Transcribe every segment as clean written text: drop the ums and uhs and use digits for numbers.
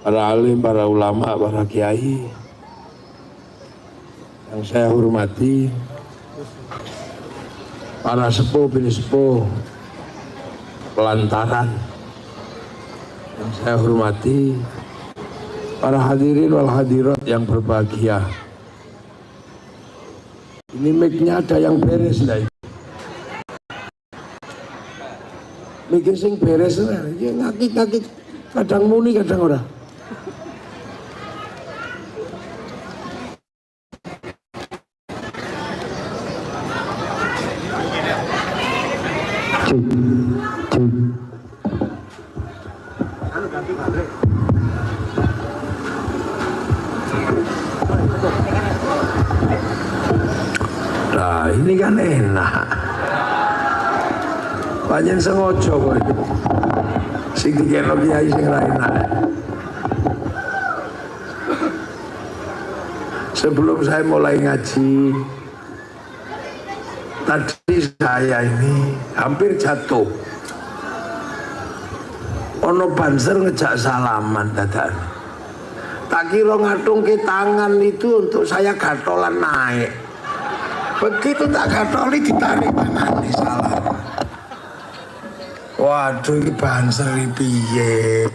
para alim, para ulama, para kiai yang saya hormati, para sepuh, bini sepuh, pelantaran yang saya hormati, para hadirin wal hadirat yang berbahagia. Ini mic-nya ada yang beres lah. Mic sing beres lah, ngakit-ngakit, kadang muni kadang ora. Nah ini kan enak, panjang sengojo kok sing dikeno kiai sing ra enak. Sebelum saya mulai ngaji tadi, saya ini hampir jatuh. Ono banser ngejak salaman dadan. Tak kira ngatung ke tangan itu untuk saya gatolan naik. Begitu tak gatoli ditarik tangannya salah. Waduh ini banser piye.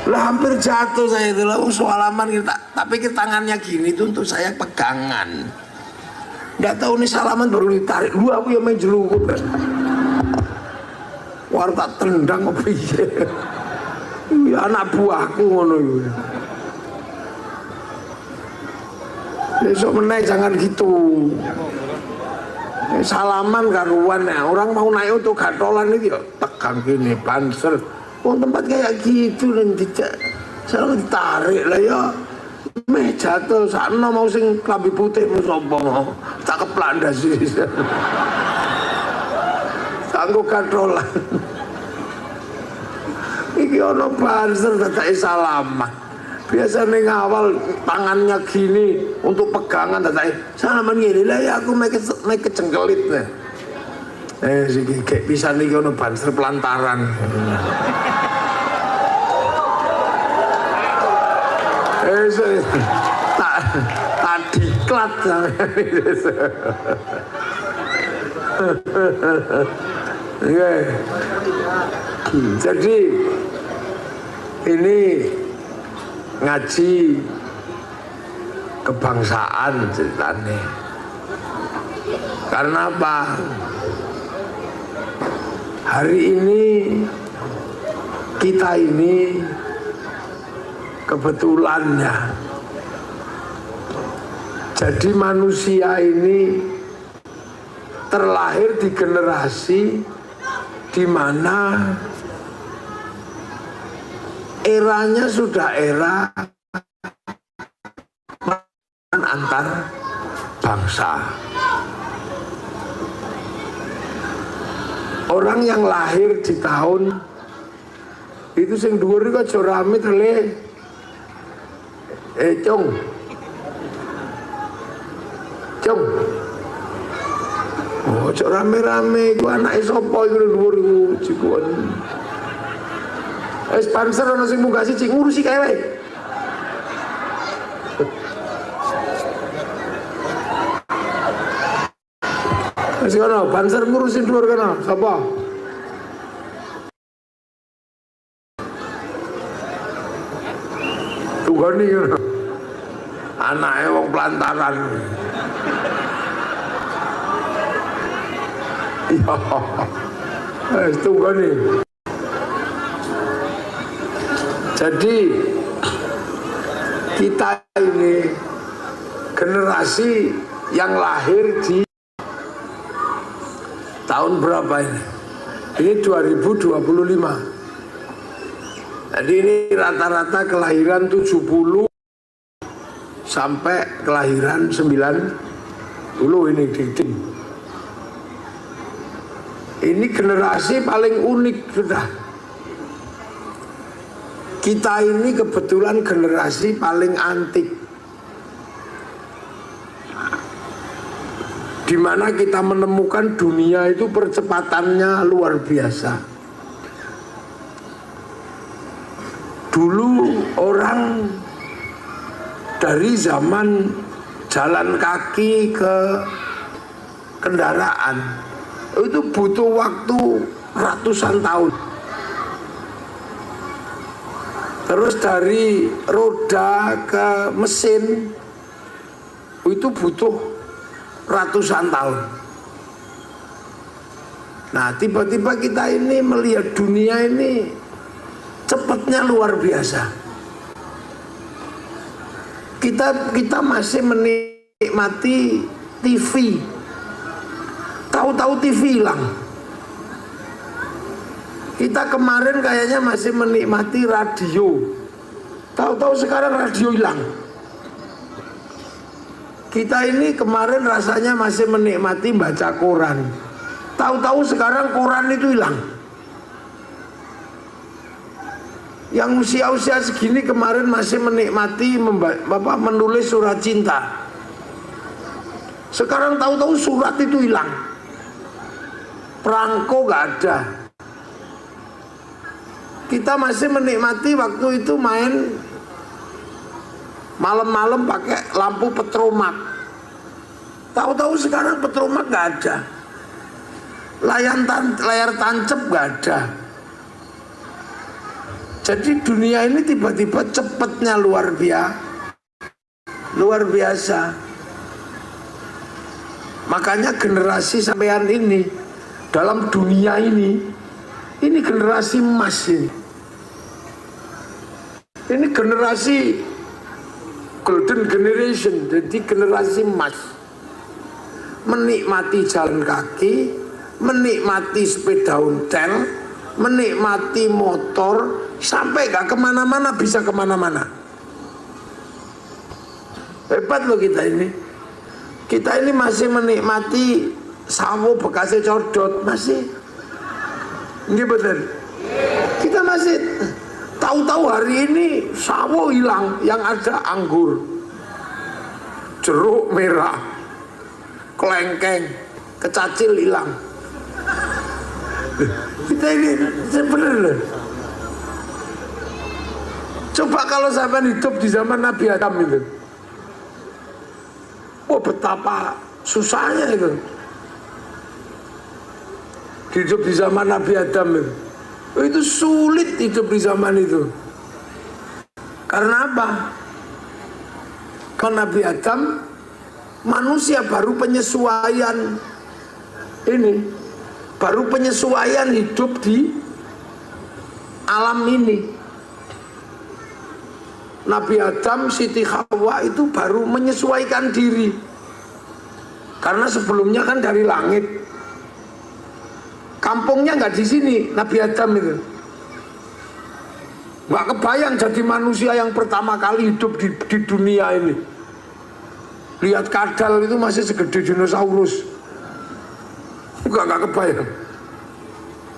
Lah hampir jatuh saya itu lah salaman kita, tapi ke tangannya gini itu untuk saya pegangan. Nggak tahu nih salaman baru ditarik. Lu aku yang main jelukut. War tak tendang apa piye. Anak buahku ngono iku. Besok menaik jangan gitu. Salaman karuan ya. Orang mau naik untuk gatolan itu ya tegang gini banser. Oh tempat kayak gitu dan tidak selalu ditarik lah ya. Meh jatuh sana mau sing klambi putih mau sombong. Tak keplandas sih. Tangguh gatolan. Iki ono banser dadak salaman. Biasanya ngawal tangannya gini untuk pegangan dadak salaman gini lah ya aku make kecengkelit nih. Sih kayak bisa nih ono banser pelantaran. Tak diklat. Jadi ini ngaji kebangsaan ceritanya. Karena apa? Hari ini kita ini kebetulannya jadi manusia ini terlahir di generasi di mana eranya sudah era antar bangsa. Orang yang lahir di tahun itu sing dhuwur iku aja rame tele. Cung. Oh, aja rame-rame iku anake sapa iku dhuwur iku jikuan. Sponsor ono sing munggah siji ngurusi kae wae. Wis kono, sponsor ngurusin dhuwur kono, sapa? Tugani kono. Anake wong pelantaran. Iya. Tugani. Jadi kita ini generasi yang lahir di tahun berapa ini? Ini 2025. Jadi ini rata-rata kelahiran 70 sampai kelahiran 90 ini dikting. Ini generasi paling unik sudah. Kita ini kebetulan generasi paling antik, di mana kita menemukan dunia itu percepatannya luar biasa. Dulu orang dari zaman jalan kaki ke kendaraan itu butuh waktu ratusan tahun. Terus dari roda ke mesin itu butuh ratusan tahun. Nah, tiba-tiba kita ini melihat dunia ini cepatnya luar biasa. Kita masih menikmati TV. Tahu-tahu TV hilang. Kita kemarin kayaknya masih menikmati radio. Tahu-tahu sekarang radio hilang. Kita ini kemarin rasanya masih menikmati baca koran. Tahu-tahu sekarang koran itu hilang. Yang usia-usia segini kemarin masih menikmati menulis surat cinta. Sekarang tahu-tahu surat itu hilang. Perangko gak ada. Kita masih menikmati waktu itu main malam-malam pakai lampu petromak. Tahu-tahu sekarang petromak gak ada. Layar tancap gak ada. Jadi dunia ini tiba-tiba cepatnya luar biasa. Makanya generasi sampean ini dalam dunia ini generasi emas ini. Ini generasi golden generation, jadi generasi emas. Menikmati jalan kaki, menikmati sepeda ontel, menikmati motor, sampai gak kemana-mana, bisa kemana-mana. Hebat loh kita ini. Kita ini masih menikmati sawo bekasnya codot, masih. Ini betul. Kita masih tahu-tahu hari ini sawo hilang, yang ada anggur, jeruk merah, kelengkeng, kecacil hilang. Kita ini bener loh. Coba kalau sampai hidup di zaman Nabi Adam itu, oh betapa susahnya itu. Hidup di zaman Nabi Adam itu sulit hidup di zaman itu. Karena apa? Karena Nabi Adam manusia baru penyesuaian ini, baru penyesuaian hidup di alam ini. Nabi Adam, Siti Hawa itu baru menyesuaikan diri. Karena sebelumnya kan dari langit. Kampungnya nggak di sini, Nabi Adam itu. Nggak kebayang jadi manusia yang pertama kali hidup di dunia ini. Lihat kadal itu masih segede dinosaurus. Nggak kebayang.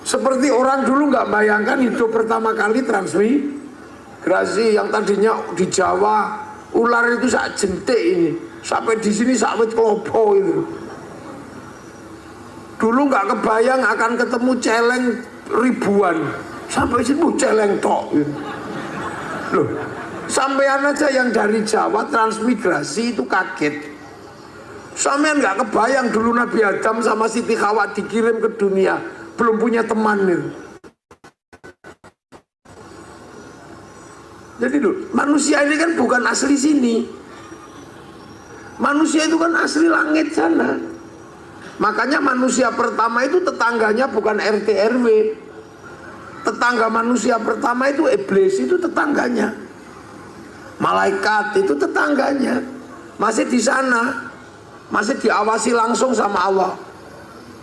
Seperti orang dulu nggak bayangkan hidup pertama kali transmigrasi, yang tadinya di Jawa ular itu sak jentik ini, sampai di sini sak wit klopo itu. Dulu nggak kebayang akan ketemu celeng ribuan, sampai sini celeng tok. Loh, sampean aja yang dari Jawa transmigrasi itu kaget. Sampean nggak kebayang dulu Nabi Adam sama Siti Hawa dikirim ke dunia, belum punya teman itu. Jadi loh, manusia ini kan bukan asli sini. Manusia itu kan asli langit sana. Makanya manusia pertama itu tetangganya bukan RT RW. Tetangga manusia pertama itu iblis, itu tetangganya. Malaikat itu tetangganya. Masih di sana, masih diawasi langsung sama Allah.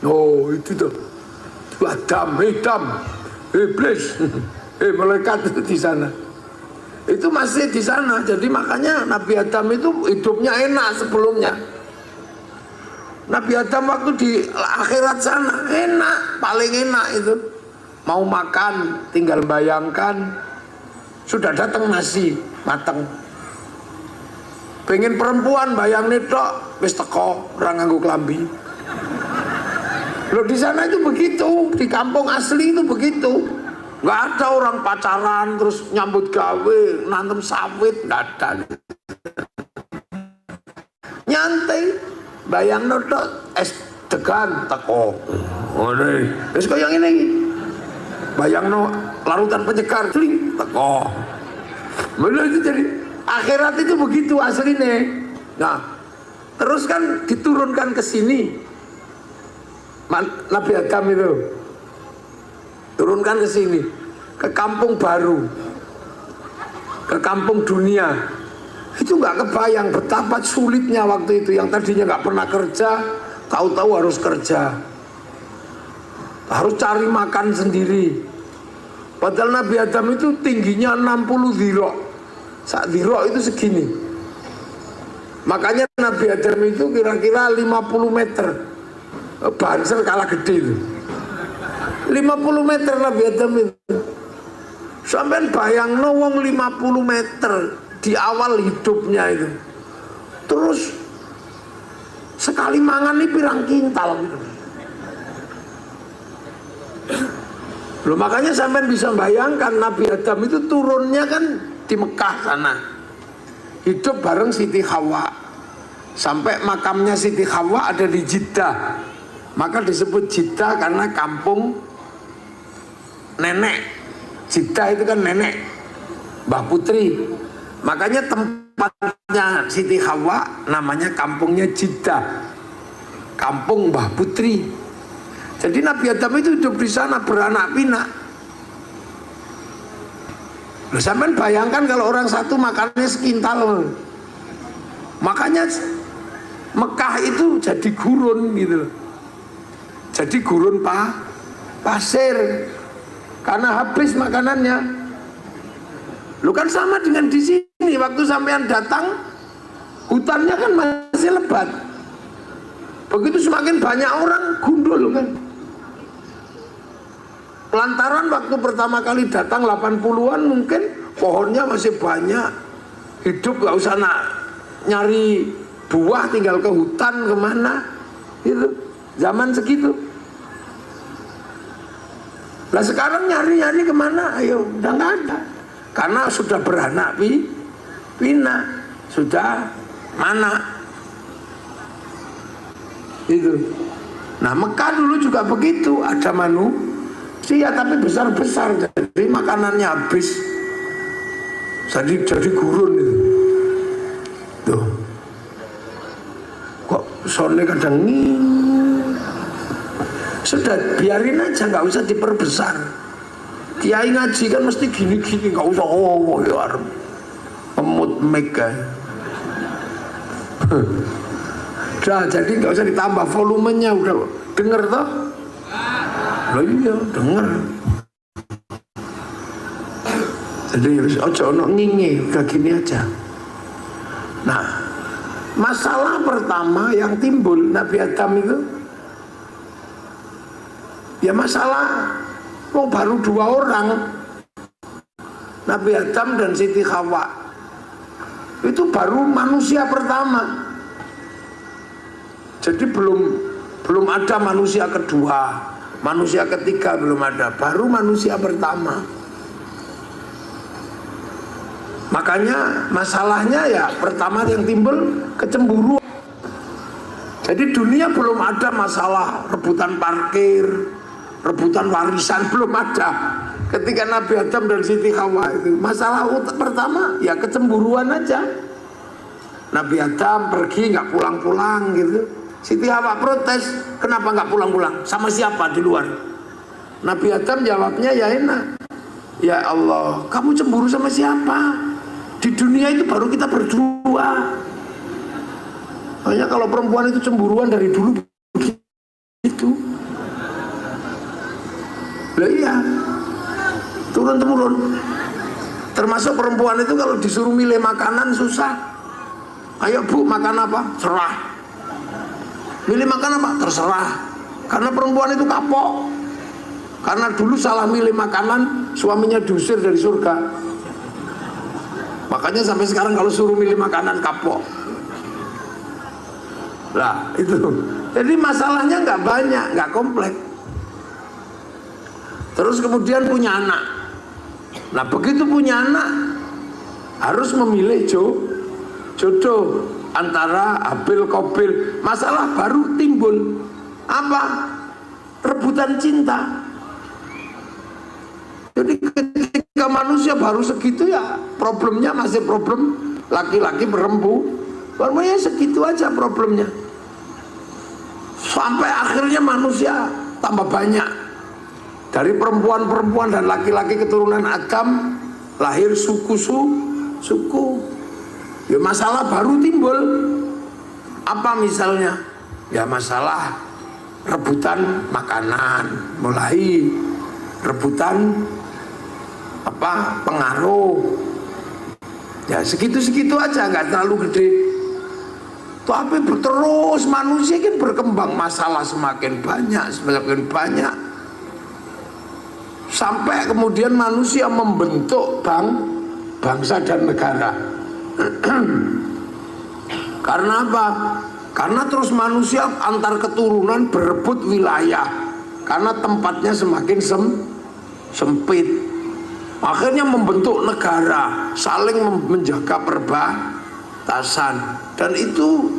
Oh itu tuh, Adam, iblis, malaikat itu di sana. Itu masih di sana. Jadi makanya Nabi Adam itu hidupnya enak sebelumnya. Nabi Adam waktu di akhirat sana enak, paling enak itu. Mau makan tinggal bayangkan sudah datang nasi mateng. Pengen perempuan bayang netok wis teko ora nganggo klambi. Loh di sana itu begitu, di kampung asli itu begitu. Nggak ada orang pacaran terus nyambut gawe, nantem sawit, nggak ada. Nyantai, bayang notok es degan teko. Oh deh, es kaya ini. Bayang no larutan penyegar, celing teko. Bener itu jadi akhirat itu begitu aslinya. Nah, terus kan diturunkan ke sini. Nabi Adam itu turunkan ke sini, ke kampung baru, ke kampung dunia. Itu nggak kebayang betapa sulitnya waktu itu. Yang tadinya nggak pernah kerja, tahu-tahu harus kerja, harus cari makan sendiri. Padahal Nabi Adam itu tingginya 60 dhira'. Sak dhira' itu segini. Makanya Nabi Adam itu kira-kira 50 meter. Banser kalah gede itu. 50 meter Nabi Adam itu. Sampai bayang wong 50 meter di awal hidupnya itu. Terus sekali mangan ini pirang kintal gitu. Loh, makanya sampai bisa bayangkan Nabi Adam itu turunnya kan di Mekah sana. Hidup bareng Siti Hawa. Sampai makamnya Siti Hawa ada di Jeddah. Maka disebut Jeddah karena kampung nenek. Jeddah itu kan nenek Mbah Putri. Makanya tempatnya Siti Hawa namanya kampungnya Jeddah, kampung Mbah Putri. Jadi Nabi Adam itu hidup di sana beranak pinak. Loh, sampean bayangkan kalau orang satu makannya sekintal. Makanya Mekah itu jadi gurun gitu. Jadi gurun pasir karena habis makanannya. Lu kan sama dengan di sini, waktu sampean datang hutannya kan masih lebat. Begitu semakin banyak orang gundul kan. Lantaran waktu pertama kali datang 80-an mungkin pohonnya masih banyak. Hidup gak usah nyari buah, tinggal ke hutan kemana itu zaman segitu. Nah sekarang nyari kemana? Ayo udah nggak ada, karena sudah beranak pinak, sudah mana itu. Nah Mekah dulu juga begitu, ada manusia tapi besar-besar, jadi makanannya habis, jadi gurun itu. Tuh kok sone kadang sudah biarin aja, nggak usah diperbesar. Kiai ngaji kan mesti gini-gini, nggak usah ya emut mega. Udah, jadi nggak usah ditambah volumenya, udah denger toh? Loh iya denger. Jadi harus ojo ono ngingi, udah gini aja. Nah, masalah pertama yang timbul Nabi Adam itu, ya masalah mau baru 2 orang, Nabi Adam dan Siti Hawa. Itu baru manusia pertama. Jadi belum ada manusia kedua, manusia ketiga belum ada, baru manusia pertama. Makanya masalahnya ya pertama yang timbul kecemburuan. Jadi dunia belum ada masalah rebutan parkir, rebutan warisan, belum ada. Ketika Nabi Adam dan Siti Hawa itu masalah pertama ya kecemburuan aja. Nabi Adam pergi nggak pulang-pulang gitu. Siti Hawa protes, kenapa nggak pulang-pulang? Sama siapa di luar? Nabi Adam jawabnya ya enak, ya Allah, kamu cemburu sama siapa? Di dunia itu baru kita berdua. Hanya kalau perempuan itu cemburuan dari dulu begitu. Lah iya, turun-temurun. Termasuk perempuan itu kalau disuruh milih makanan susah. Ayo bu, makan apa? Serah. Milih makan apa? Terserah. Karena perempuan itu kapok. Karena dulu salah milih makanan, suaminya diusir dari surga. Makanya sampai sekarang kalau suruh milih makanan kapok. Lah itu. Jadi masalahnya nggak banyak, nggak kompleks. Terus kemudian punya anak. Nah begitu punya anak harus memilih jodoh antara Habil Qabil. Masalah baru timbul, apa? Rebutan cinta. Jadi ketika manusia baru segitu ya problemnya masih problem laki-laki perempuan. Barunya segitu aja problemnya. Sampai akhirnya manusia tambah banyak. Dari perempuan-perempuan dan laki-laki keturunan Adam lahir suku. Ya masalah baru timbul. Apa misalnya? Ya masalah rebutan makanan, mulai rebutan apa pengaruh. Ya segitu-segitu aja, nggak terlalu gede. Tapi terus manusia kan berkembang, masalah semakin banyak. Sampai kemudian manusia membentuk bangsa dan negara. Karena apa? Karena terus manusia antar keturunan berebut wilayah. Karena tempatnya semakin sempit. Akhirnya membentuk negara, saling menjaga perbatasan. Dan itu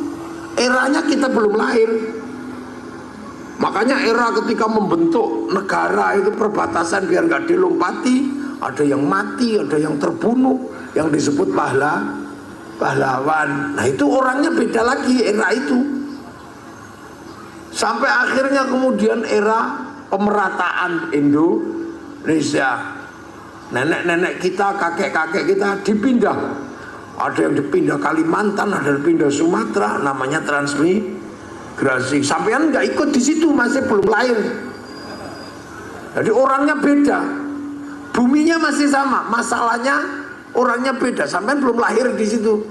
eranya kita belum lahir. Makanya era ketika membentuk negara itu perbatasan biar nggak dilompati, ada yang mati, ada yang terbunuh, yang disebut pahlawan. Nah itu orangnya beda lagi era itu. Sampai akhirnya kemudian era pemerataan Indonesia. Nenek-nenek kita, kakek-kakek kita dipindah. Ada yang dipindah Kalimantan, ada yang dipindah Sumatera, namanya transmigrasi. Sampean nggak ikut di situ, masih belum lahir. Jadi orangnya beda, buminya masih sama, masalahnya orangnya beda. Sampean belum lahir di situ.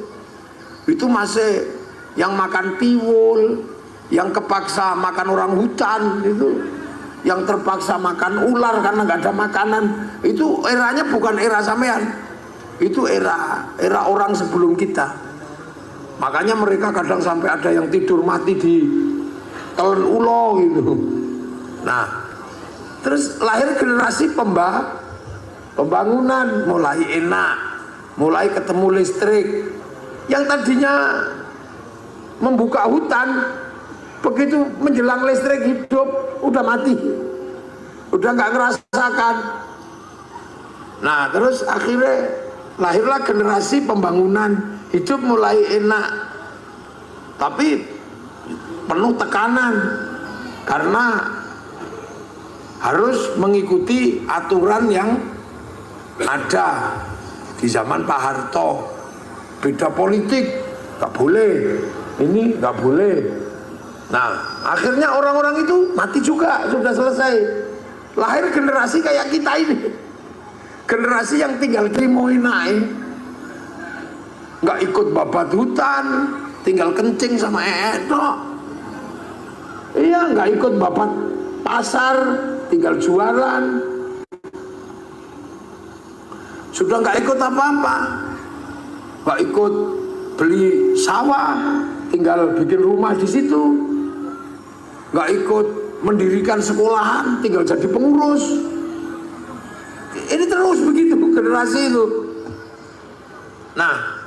Itu masih yang makan tiwul, yang kepaksa makan orang hutan itu, yang terpaksa makan ular karena nggak ada makanan. Itu eranya bukan era sampean, itu era orang sebelum kita. Makanya mereka kadang sampai ada yang tidur mati di telan ulo gitu. Nah terus lahir generasi pembangunan, mulai enak, mulai ketemu listrik. Yang tadinya membuka hutan, begitu menjelang listrik hidup udah mati, udah nggak ngerasakan. Nah terus akhirnya lahirlah generasi pembangunan, hidup mulai enak, tapi penuh tekanan karena harus mengikuti aturan yang ada di zaman Pak Harto. Beda politik, nggak boleh, ini nggak boleh. Nah akhirnya orang-orang itu mati juga, sudah selesai. Lahir generasi kayak kita ini, generasi yang tinggal trimoin naik, nggak ikut babat hutan, tinggal kencing sama dok. Iya, nggak ikut babat pasar, tinggal jualan. Sudah nggak ikut apa-apa, nggak ikut beli sawah, tinggal bikin rumah di situ. Nggak ikut mendirikan sekolahan, tinggal jadi pengurus. Ini terus begitu generasi itu. Nah,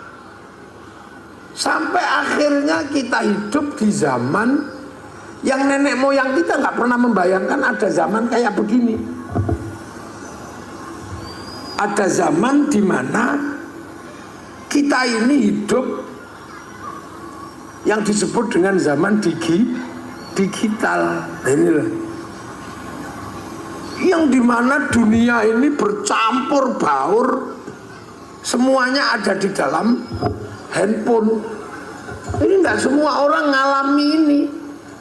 sampai akhirnya kita hidup di zaman yang nenek moyang kita nggak pernah membayangkan ada zaman kayak begini. Ada zaman di mana kita ini hidup yang disebut dengan zaman digital. Inilah yang dimana dunia ini bercampur baur, semuanya ada di dalam handphone. Ini enggak semua orang ngalami ini,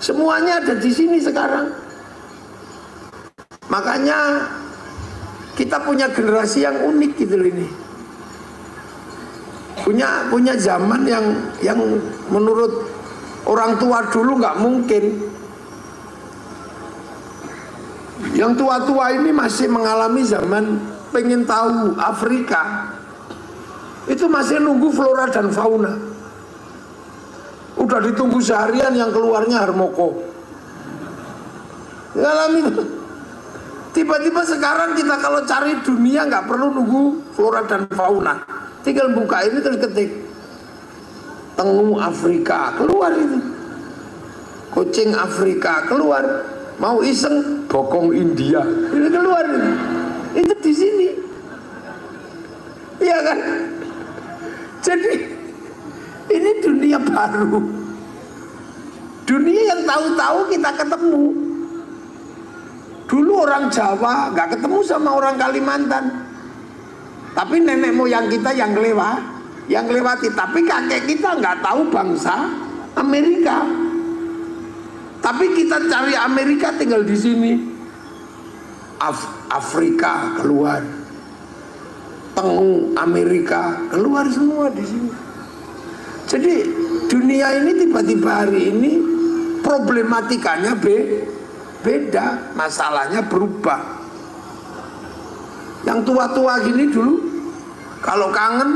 semuanya ada di sini sekarang. Makanya kita punya generasi yang unik gitu ini, punya zaman yang menurut orang tua dulu nggak mungkin. Yang tua-tua ini masih mengalami zaman pengen tahu Afrika, itu masih nunggu flora dan fauna. Udah ditunggu seharian yang keluarnya Harmoko. Ngalami Tiba-tiba sekarang kita kalau cari dunia nggak perlu nunggu flora dan fauna, tinggal buka ini terus ketik tengu Afrika, keluar itu. Kucing Afrika keluar, mau iseng bokong India, ini keluar itu di sini, iya kan? Jadi ini dunia baru, dunia yang tahu-tahu kita ketemu. Dulu orang Jawa nggak ketemu sama orang Kalimantan, tapi nenek moyang kita yang lewati, tapi kakek kita nggak tahu bangsa Amerika. Tapi kita cari Amerika tinggal di sini. Afrika keluar, tengu Amerika keluar semua di sini. Jadi dunia ini tiba-tiba hari ini problematikanya beda, masalahnya berubah. Yang tua-tua gini dulu kalau kangen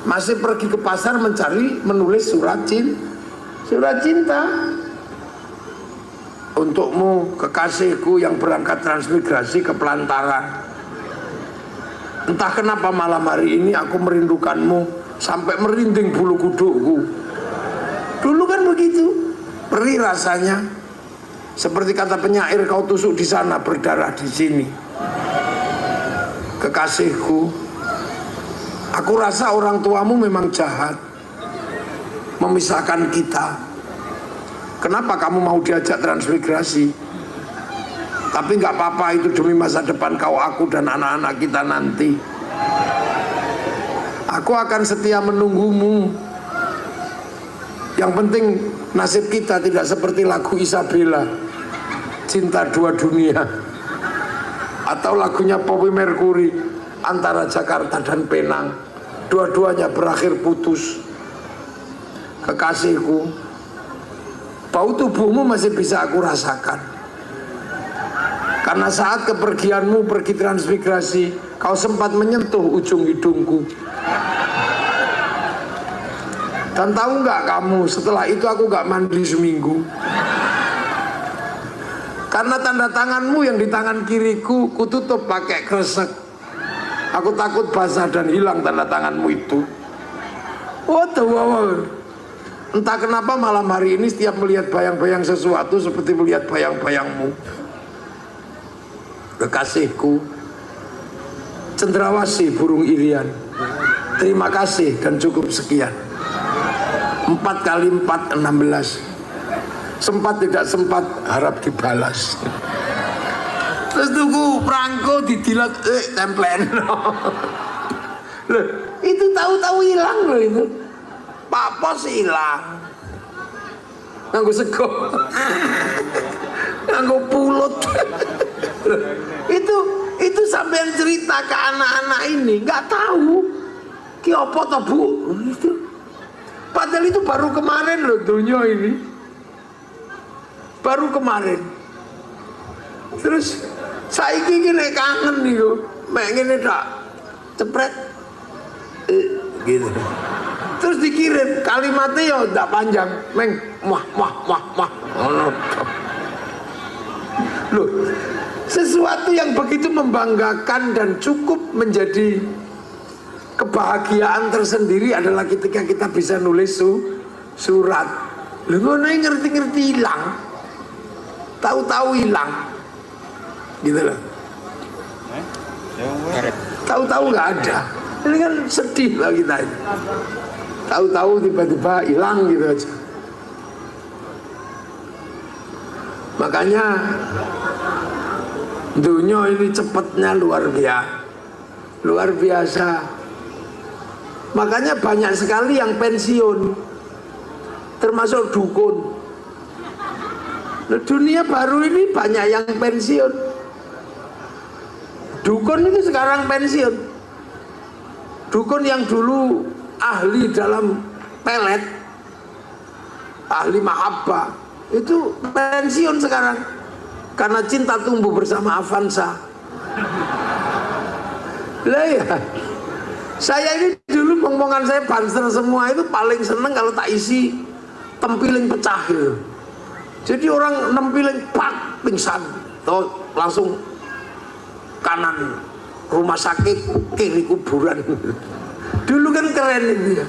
masih pergi ke pasar menulis surat cinta. Untukmu kekasihku yang berangkat transmigrasi ke Pelantaran. Entah kenapa malam hari ini aku merindukanmu sampai merinding bulu kudukku. Dulu kan begitu, perih rasanya. Seperti kata penyair, kau tusuk di sana berdarah di sini. Kekasihku, aku rasa orang tuamu memang jahat memisahkan kita. Kenapa kamu mau diajak transmigrasi? Tapi nggak apa-apa, itu demi masa depan kau, aku dan anak-anak kita nanti. Aku akan setia menunggumu. Yang penting nasib kita tidak seperti lagu Isabella, Cinta Dua Dunia, atau lagunya Poppy Mercury, Antara Jakarta dan Penang. Dua-duanya berakhir putus. Kekasihku, bau tubuhmu masih bisa aku rasakan. Karena saat kepergianmu pergi transmigrasi, kau sempat menyentuh ujung hidungku. Dan tahu nggak kamu, setelah itu aku nggak mandi seminggu. Karena tanda tanganmu yang di tangan kiriku, kututup pakai kresek. Aku takut basah dan hilang tanda tanganmu itu. Wow. Entah kenapa malam hari ini setiap melihat bayang-bayang sesuatu seperti melihat bayang-bayangmu. Kekasihku, cendrawasih burung irian, terima kasih dan cukup sekian. 4 kali 4 16. Sempat tidak sempat harap dibalas. Terus tunggu perangko didilat templen. Loh, itu tahu-tahu hilang loh itu. Pak Pos hilang. Nganggo sego. Nganggo pulut. Itu sampean cerita ke anak-anak ini nggak tahu ki apa toh Bu. Itu padahal itu baru kemarin loh dunia ini, baru kemarin. Terus saiki gini kangen nih loh, mek ngene tak cepret gitu. Terus dikirim kalimatnya ya tidak panjang, meng wah. Loh, sesuatu yang begitu membanggakan dan cukup menjadi kebahagiaan tersendiri adalah ketika kita bisa nulis surat. Lu ngono ngerti-ngerti hilang, tahu-tahu hilang, gitu loh. Tahu-tahu nggak ada. Ini kan sedih lah kita. Tahu-tahu tiba-tiba hilang gitu aja. Makanya dunia ini cepatnya luar biasa. Makanya banyak sekali yang pensiun, termasuk dukun. Nah, dunia baru ini banyak yang pensiun. Dukun itu sekarang pensiun. Dukun yang dulu ahli dalam pelet, ahli mahabbah, itu pensiun sekarang karena cinta tumbuh bersama Avanza. Lah ya, saya ini dulu omongan saya banser semua itu paling seneng kalau tak isi tempiling pecah gitu. Jadi orang nempiling pak pingsan, atau langsung kanan rumah sakit, kiri kuburan. Dulu kan keren itu ya.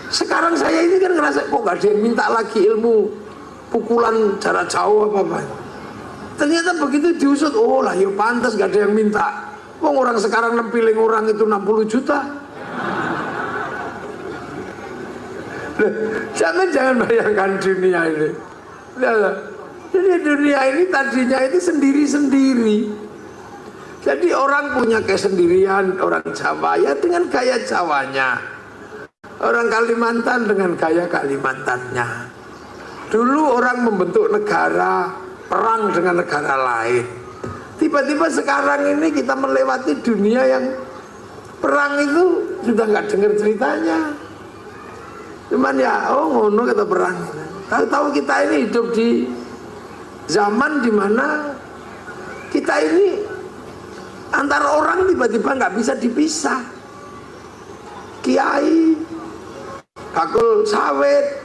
Sekarang saya ini kan ngerasa kok gak ada yang minta lagi ilmu pukulan jarak jauh apa-apa. Ternyata begitu diusut, oh lah ya pantas gak ada yang minta. Wong orang sekarang nempiling orang itu 60 juta. Jangan bayangkan dunia ini. Jadi dunia ini tadinya itu sendiri-sendiri. Jadi orang punya kesendirian, orang Jawa ya dengan gaya Jawanya. Orang Kalimantan dengan gaya Kalimantannya. Dulu orang membentuk negara, perang dengan negara lain. Tiba-tiba sekarang ini kita melewati dunia yang perang itu sudah nggak dengar ceritanya. Cuman ya, oh ngono kata perang. Tahu-tahu kita ini hidup di zaman dimana kita ini antara orang tiba-tiba nggak bisa dipisah. Kiai, bakul sawit,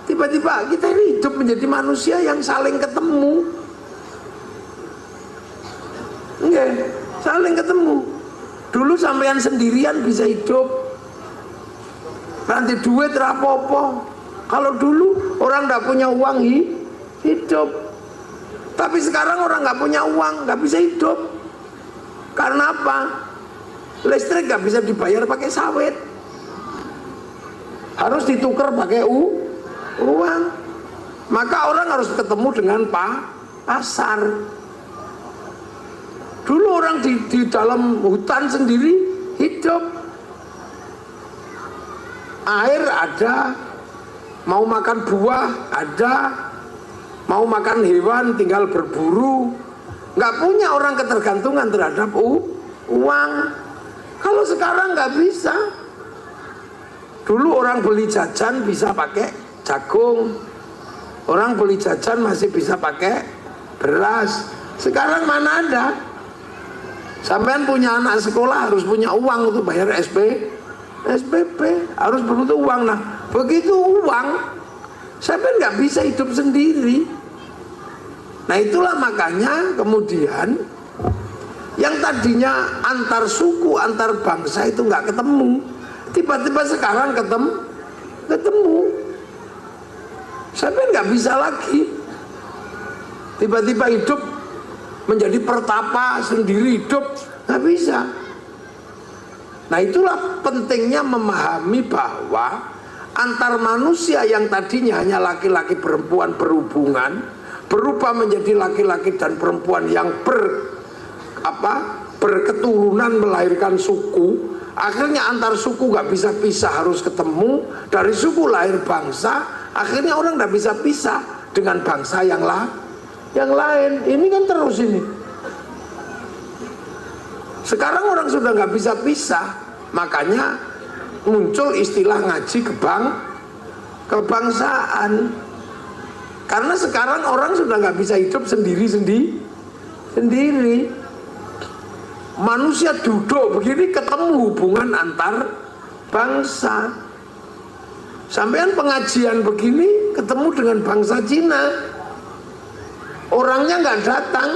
tiba-tiba kita ini hidup menjadi manusia yang saling ketemu. Enggak, saling ketemu. Dulu sampean sendirian bisa hidup, nanti duit rapopo. Kalau dulu orang nggak punya uang hidup, tapi sekarang orang nggak punya uang nggak bisa hidup. Karena apa? Listrik nggak bisa dibayar pakai sawit, harus ditukar pakai uang. Maka orang harus ketemu dengan pasar. Dulu orang di dalam hutan sendiri hidup, air ada, mau makan buah ada, mau makan hewan tinggal berburu. Nggak punya orang ketergantungan terhadap uang. Kalau sekarang nggak bisa. Dulu orang beli jajan bisa pakai jagung, orang beli jajan masih bisa pakai beras. Sekarang mana ada? Sampean punya anak sekolah harus punya uang untuk bayar SPP, harus butuh uang. Nah begitu uang, sampean nggak bisa hidup sendiri. Nah itulah makanya kemudian yang tadinya antar suku, antar bangsa itu nggak ketemu, tiba-tiba sekarang ketemu. Sampai nggak bisa lagi. Tiba-tiba hidup menjadi pertapa sendiri, hidup nggak bisa. Nah itulah pentingnya memahami bahwa antar manusia yang tadinya hanya laki-laki perempuan berhubungan berubah menjadi laki-laki dan perempuan yang berketurunan melahirkan suku. Akhirnya antar suku gak bisa pisah, harus ketemu. Dari suku lahir bangsa, akhirnya orang gak bisa pisah dengan bangsa yang lain. Ini kan terus ini. Sekarang orang sudah gak bisa pisah, makanya muncul istilah ngaji kebangsaan. Karena sekarang orang sudah nggak bisa hidup sendiri. Manusia duduk begini ketemu hubungan antar bangsa. Sampean pengajian begini ketemu dengan bangsa Cina. Orangnya nggak datang,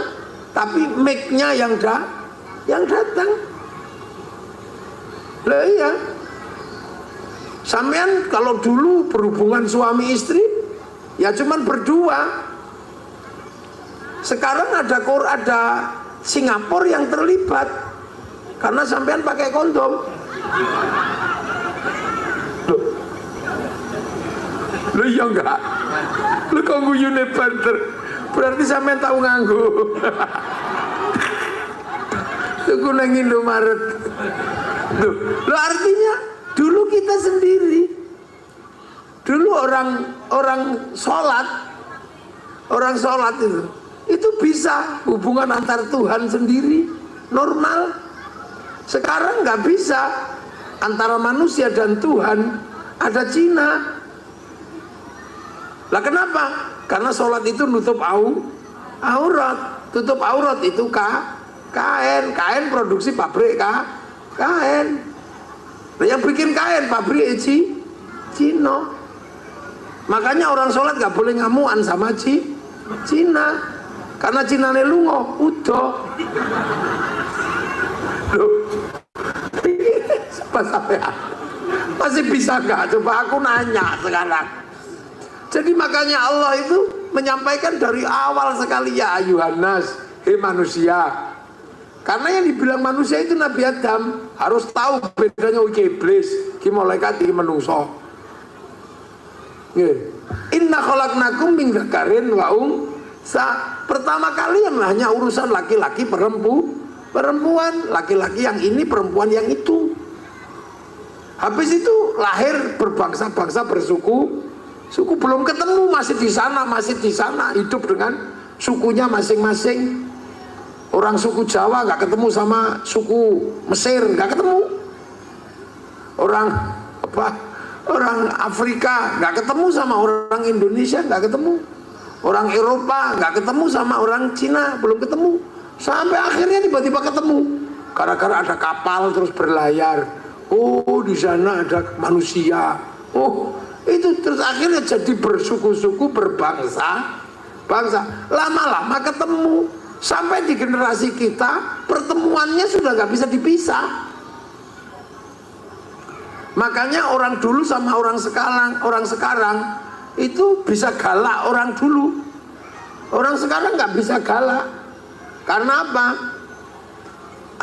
tapi mic-nya yang datang. Lah iya. Sampean kalau dulu berhubungan suami istri ya cuman berdua. Sekarang ada Singapura yang terlibat karena sampean pakai kondom. Loh iya enggak? Lu kok guyune banter? Berarti sampean tahu nganggo. Tuku nang Indomaret. Loh artinya dulu kita sendiri. Dulu orang sholat itu bisa hubungan antar Tuhan sendiri normal. Sekarang nggak bisa antara manusia dan Tuhan, ada Cina. Lah kenapa? Karena sholat itu nutup aurat. Tutup aurat itu kain produksi pabrik kain. Nah, yang bikin kain pabrik Cina. Makanya orang sholat gak boleh ngamuan sama Cina. Karena Cina ne lungo, udah. Mas sampean masih bisa nggak? Coba aku nanya sekarang. Jadi makanya Allah itu menyampaikan dari awal sekali, ya ayuhannas, hei manusia. Karena yang dibilang manusia itu Nabi Adam harus tahu bedanya uji iblis, ki malaikat, ki menungso. Inna khalaqnakum min dzakarin wa unsa. Pertama kali yang hanya urusan laki-laki perempuan, laki-laki yang ini, perempuan yang itu. Habis itu lahir berbangsa-bangsa, bersuku belum ketemu, masih di sana, hidup dengan sukunya masing-masing. Orang suku Jawa nggak ketemu sama suku Mesir, nggak ketemu. Orang Afrika nggak ketemu sama orang Indonesia, nggak ketemu. Orang Eropa nggak ketemu sama orang Cina, belum ketemu. Sampai akhirnya tiba-tiba ketemu. Gara-gara ada kapal terus berlayar. Oh, di sana ada manusia. Oh, itu terus akhirnya jadi bersuku-suku, berbangsa. Lama-lama ketemu. Sampai di generasi kita pertemuannya sudah nggak bisa dipisah. Makanya orang dulu sama orang sekarang itu bisa galak orang dulu. Orang sekarang nggak bisa galak. Karena apa?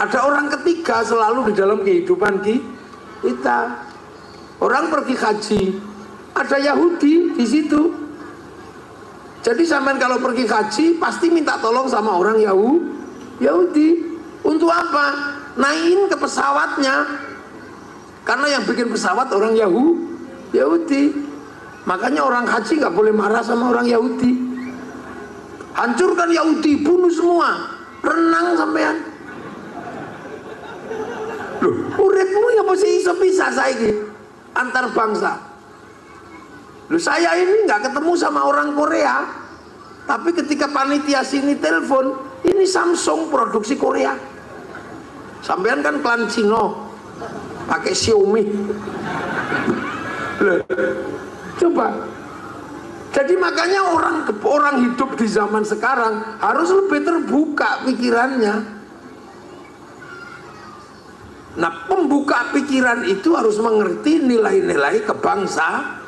Ada orang ketiga selalu di dalam kehidupan kita. Orang pergi haji, ada Yahudi di situ. Jadi sampean kalau pergi haji pasti minta tolong sama orang Yahudi. Untuk apa? Naikin ke pesawatnya. Karena yang bikin pesawat orang Yahudi. Makanya orang haji nggak boleh marah sama orang Yahudi. Hancurkan Yahudi, bunuh semua. Renang sampean. Loh, uripmu ya mesti iso pisah saiki antar bangsa. Loh, saya ini nggak ketemu sama orang Korea, tapi ketika panitia sini telepon, ini Samsung produksi Korea. Sampean kan klan Cina, pakai Xiaomi. Loh, coba. Jadi makanya orang hidup di zaman sekarang harus lebih terbuka pikirannya. Nah, pembuka pikiran itu harus mengerti nilai-nilai kebangsaan,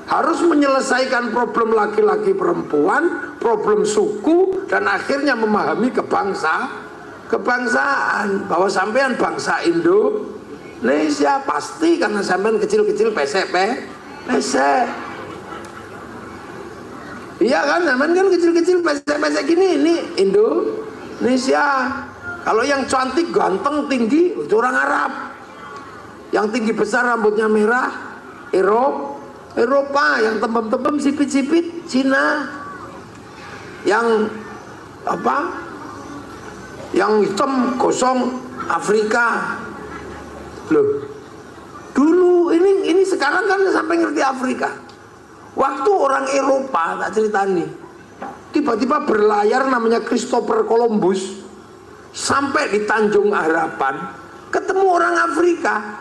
harus menyelesaikan problem laki-laki perempuan, problem suku, dan akhirnya memahami kebangsaan. Bahwa sampean bangsa Indonesia pasti karena sampean kecil-kecil pesek. Iya kan, sampean kan kecil-kecil pesek gini, ini Indonesia. Kalau yang cantik, ganteng, tinggi itu orang Arab. Yang tinggi besar rambutnya merah Eropa, yang tembem-tembem sipit-sipit Cina, yang hitam gosong Afrika. Loh, dulu ini sekarang kan sampai ngerti Afrika. Waktu orang Eropa, tak ceritani, tiba-tiba berlayar namanya Christopher Columbus sampai di Tanjung Harapan, ketemu orang Afrika.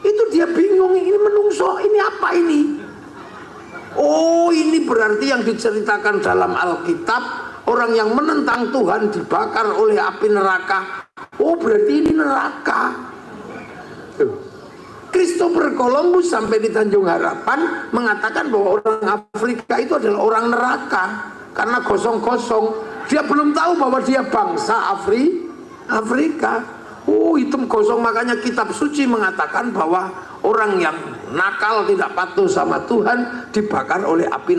Itu dia bingung, ini menungso, ini apa ini? Oh, ini berarti yang diceritakan dalam Alkitab, orang yang menentang Tuhan dibakar oleh api neraka. Oh, berarti ini neraka. Christopher Columbus sampai di Tanjung Harapan mengatakan bahwa orang Afrika itu adalah orang neraka karena gosong-gosong. Dia belum tahu bahwa dia bangsa Afrika. Oh, hitam gosong. Makanya kitab suci mengatakan bahwa orang yang nakal, tidak patuh sama Tuhan, dibakar oleh api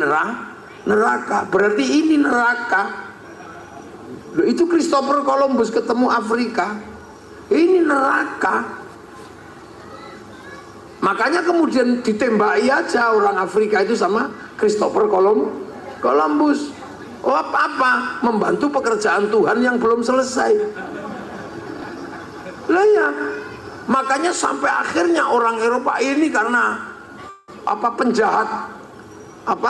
neraka. Berarti ini neraka. Loh, itu Christopher Columbus ketemu Afrika. Ini neraka. Makanya kemudian ditembaki aja orang Afrika itu sama Christopher Columbus. Oh, apa? Membantu pekerjaan Tuhan yang belum selesai. Lah ya, makanya sampai akhirnya orang Eropa ini karena penjahat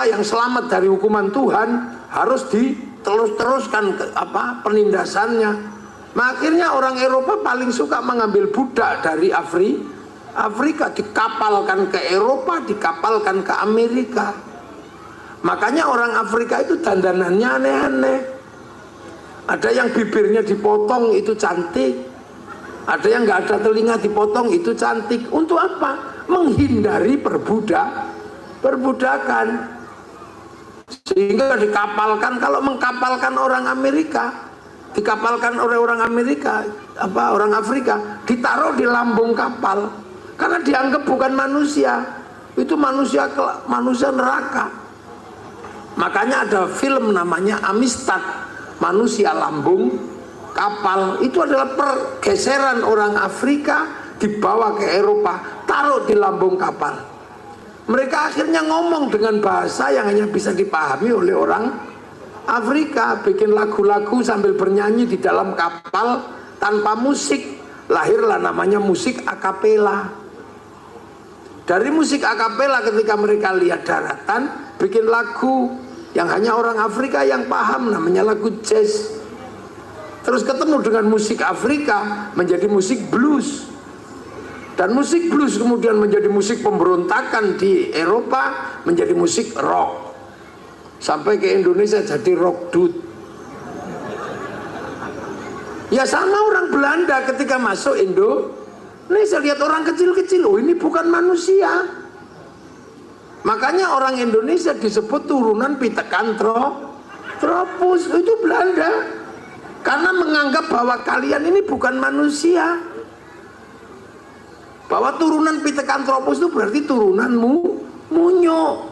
yang selamat dari hukuman Tuhan harus diteruskan penindasannya. Nah, akhirnya orang Eropa paling suka mengambil budak dari Afrika, dikapalkan ke Eropa, dikapalkan ke Amerika. Makanya orang Afrika itu dandanannya aneh-aneh. Ada yang bibirnya dipotong, itu cantik. Ada yang nggak ada telinga dipotong, itu cantik. Untuk apa? Menghindari perbudakan. Sehingga dikapalkan, kalau mengkapalkan orang Amerika, dikapalkan oleh orang Amerika, orang Afrika, ditaruh di lambung kapal karena dianggap bukan manusia. Itu manusia neraka. Makanya ada film namanya Amistad, manusia lambung kapal. Itu adalah pergeseran orang Afrika dibawa ke Eropa, taruh di lambung kapal. Mereka akhirnya ngomong dengan bahasa yang hanya bisa dipahami oleh orang Afrika, bikin lagu-lagu sambil bernyanyi di dalam kapal tanpa musik. Lahirlah namanya musik akapela. Dari musik akapela ketika mereka lihat daratan, bikin lagu yang hanya orang Afrika yang paham, namanya lagu jazz. Terus ketemu dengan musik Afrika, menjadi musik blues. Dan musik blues kemudian menjadi musik pemberontakan di Eropa, menjadi musik rock. Sampai ke Indonesia jadi rock dude. Ya sama orang Belanda ketika masuk Indonesia, lihat orang kecil-kecil, oh ini bukan manusia. Makanya orang Indonesia disebut turunan Pithecanthropus, itu Belanda. Karena menganggap bahwa kalian ini bukan manusia. Bahwa turunan Pithecanthropus itu berarti turunan munyo.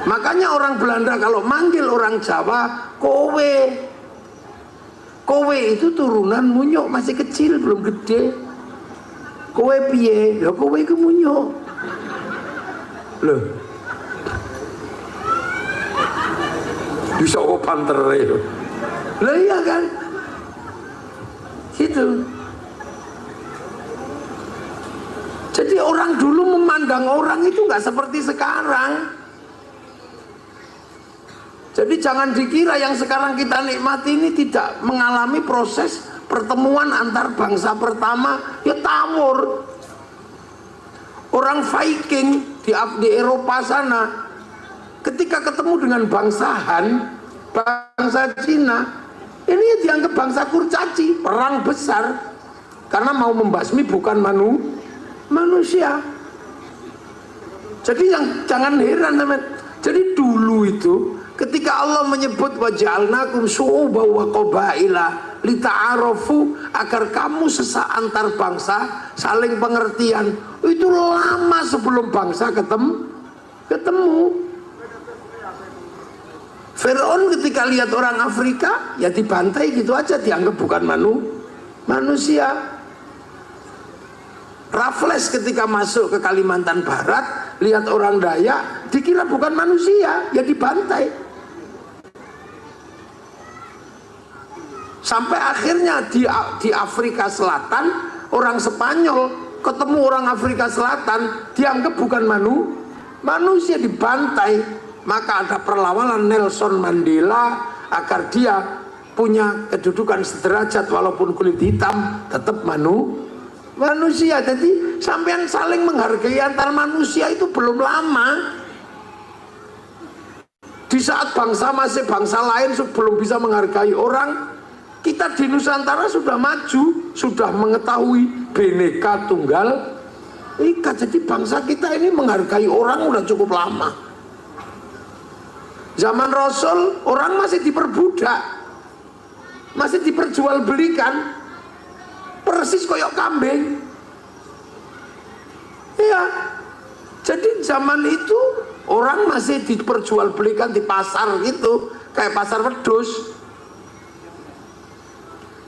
Makanya orang Belanda kalau manggil orang Jawa kowe. Kowe itu turunan munyo, masih kecil belum gede. Kowe piye? Ya kowe itu munyo. Loh. Bisa kok pantere. Lah iya kan? Gitu. Jadi orang dulu memandang orang itu nggak seperti sekarang. Jadi jangan dikira yang sekarang kita nikmati ini tidak mengalami proses pertemuan antar bangsa pertama, ya tawur. Orang Viking di Eropa sana, ketika ketemu dengan bangsa Han, bangsa Cina, ini dianggap bangsa kurcaci, perang besar, karena mau membasmi bukan manusia. Jadi jangan heran teman. Jadi dulu itu ketika Allah menyebut waja'alnakum syu'uban wa qabaila lita'arafu, agar kamu antar bangsa saling pengertian, itu lama sebelum bangsa ketemu. Firaun ketika lihat orang Afrika ya dibantai gitu aja, dianggap bukan manusia. Raffles ketika masuk ke Kalimantan Barat, lihat orang Dayak, dikira bukan manusia, ya dibantai. Sampai akhirnya di Afrika Selatan, orang Spanyol ketemu orang Afrika Selatan, dianggap bukan manusia, dibantai. Maka ada perlawanan Nelson Mandela agar dia punya kedudukan sederajat walaupun kulit hitam, tetap manusia. Jadi sampean saling menghargai antar manusia itu belum lama. Di saat bangsa masih bangsa lain belum bisa menghargai orang, kita di Nusantara sudah maju, sudah mengetahui Bhinneka Tunggal Ika. Jadi bangsa kita ini menghargai orang udah cukup lama. Zaman Rasul orang masih diperbudak, masih diperjualbelikan, persis koyok kambing. Iya. Jadi zaman itu orang masih diperjualbelikan di pasar gitu, kayak pasar wedhus.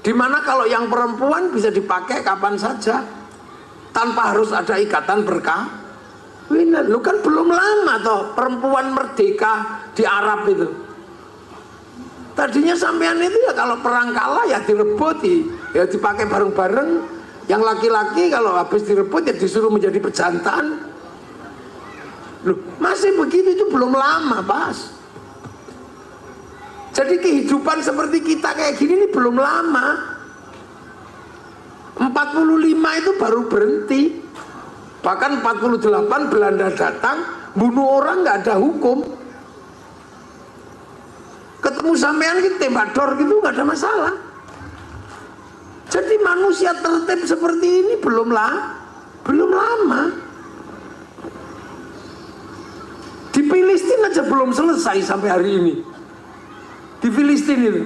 Dimana kalau yang perempuan bisa dipakai kapan saja, tanpa harus ada ikatan perkawinan. Lu kan belum lama toh perempuan merdeka di Arab itu. Tadinya sampean itu ya kalau perang kalah ya direbut, ya dipakai bareng-bareng. Yang laki-laki kalau habis direbut ya disuruh menjadi pejantan. Loh, masih begitu, itu belum lama, Pas. Jadi kehidupan seperti kita kayak gini ini belum lama. 45 itu baru berhenti. Bahkan 48 Belanda datang, bunuh orang nggak ada hukum. Ketemu sampean gitu tembak dor gitu nggak ada masalah. Jadi manusia tertib seperti ini belum lama. Di Filistin aja belum selesai sampai hari ini. Di Filistin itu,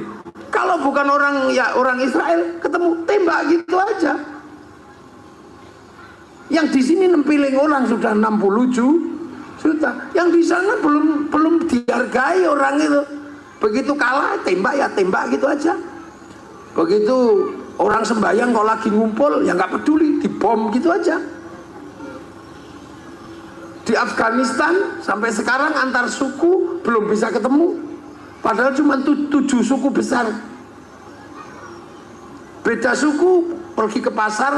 kalau bukan orang Israel, ketemu tembak gitu aja. Yang di sini nempiling orang sudah 60 juta. Yang di sana belum dihargai orang itu. Begitu kalah tembak ya tembak gitu aja. Begitu orang sembahyang kalau lagi ngumpul ya nggak peduli, dibom gitu aja. Di Afghanistan sampai sekarang antar suku belum bisa ketemu, padahal cuma 7 suku besar. Beda suku pergi ke pasar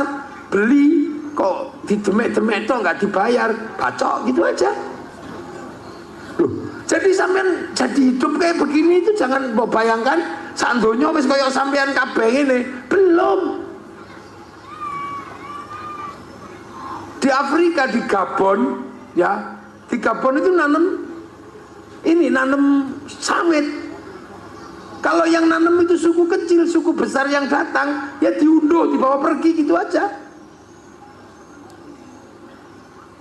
beli kok didemek-demek toh nggak dibayar, bacok gitu aja. Loh, jadi sampean jadi hidup kayak begini itu jangan bayangkan sandonya wis kayak sampean kabeh ini, belum. Di Afrika, di Gabon ya, di Gabon itu nanam sawit. Kalau yang nanam itu suku kecil, suku besar yang datang ya diunduh, dibawa pergi gitu aja.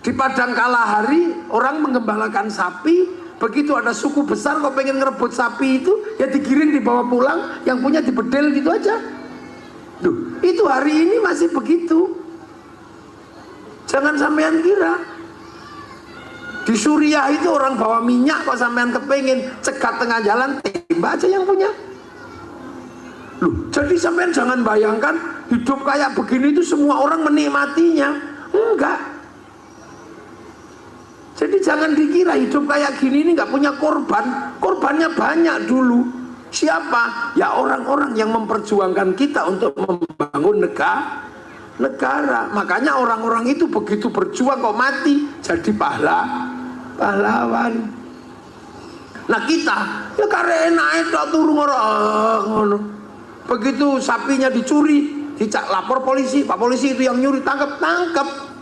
Di Padang Kalahari orang menggembalakan sapi, begitu ada suku besar kok pengen ngerebut sapi itu ya digiring dibawa pulang, yang punya dibedel gitu aja. Duh, itu hari ini masih begitu. Jangan sampean kira di Suriah itu orang bawa minyak kok sampean kepengen cegat tengah jalan, tembak aja yang punya. Loh, jadi sampean jangan bayangkan hidup kayak begini itu semua orang menikmatinya. Enggak. Jadi jangan dikira hidup kayak gini ini nggak punya korban. Korbannya banyak dulu. Siapa? Ya orang-orang yang memperjuangkan kita untuk membangun negara. Makanya orang-orang itu begitu berjuang kok mati jadi pahlawan. Nah kita ya karena itu turun orang. Begitu sapinya dicuri, lapor polisi, Pak polisi itu yang nyuri, tangkap.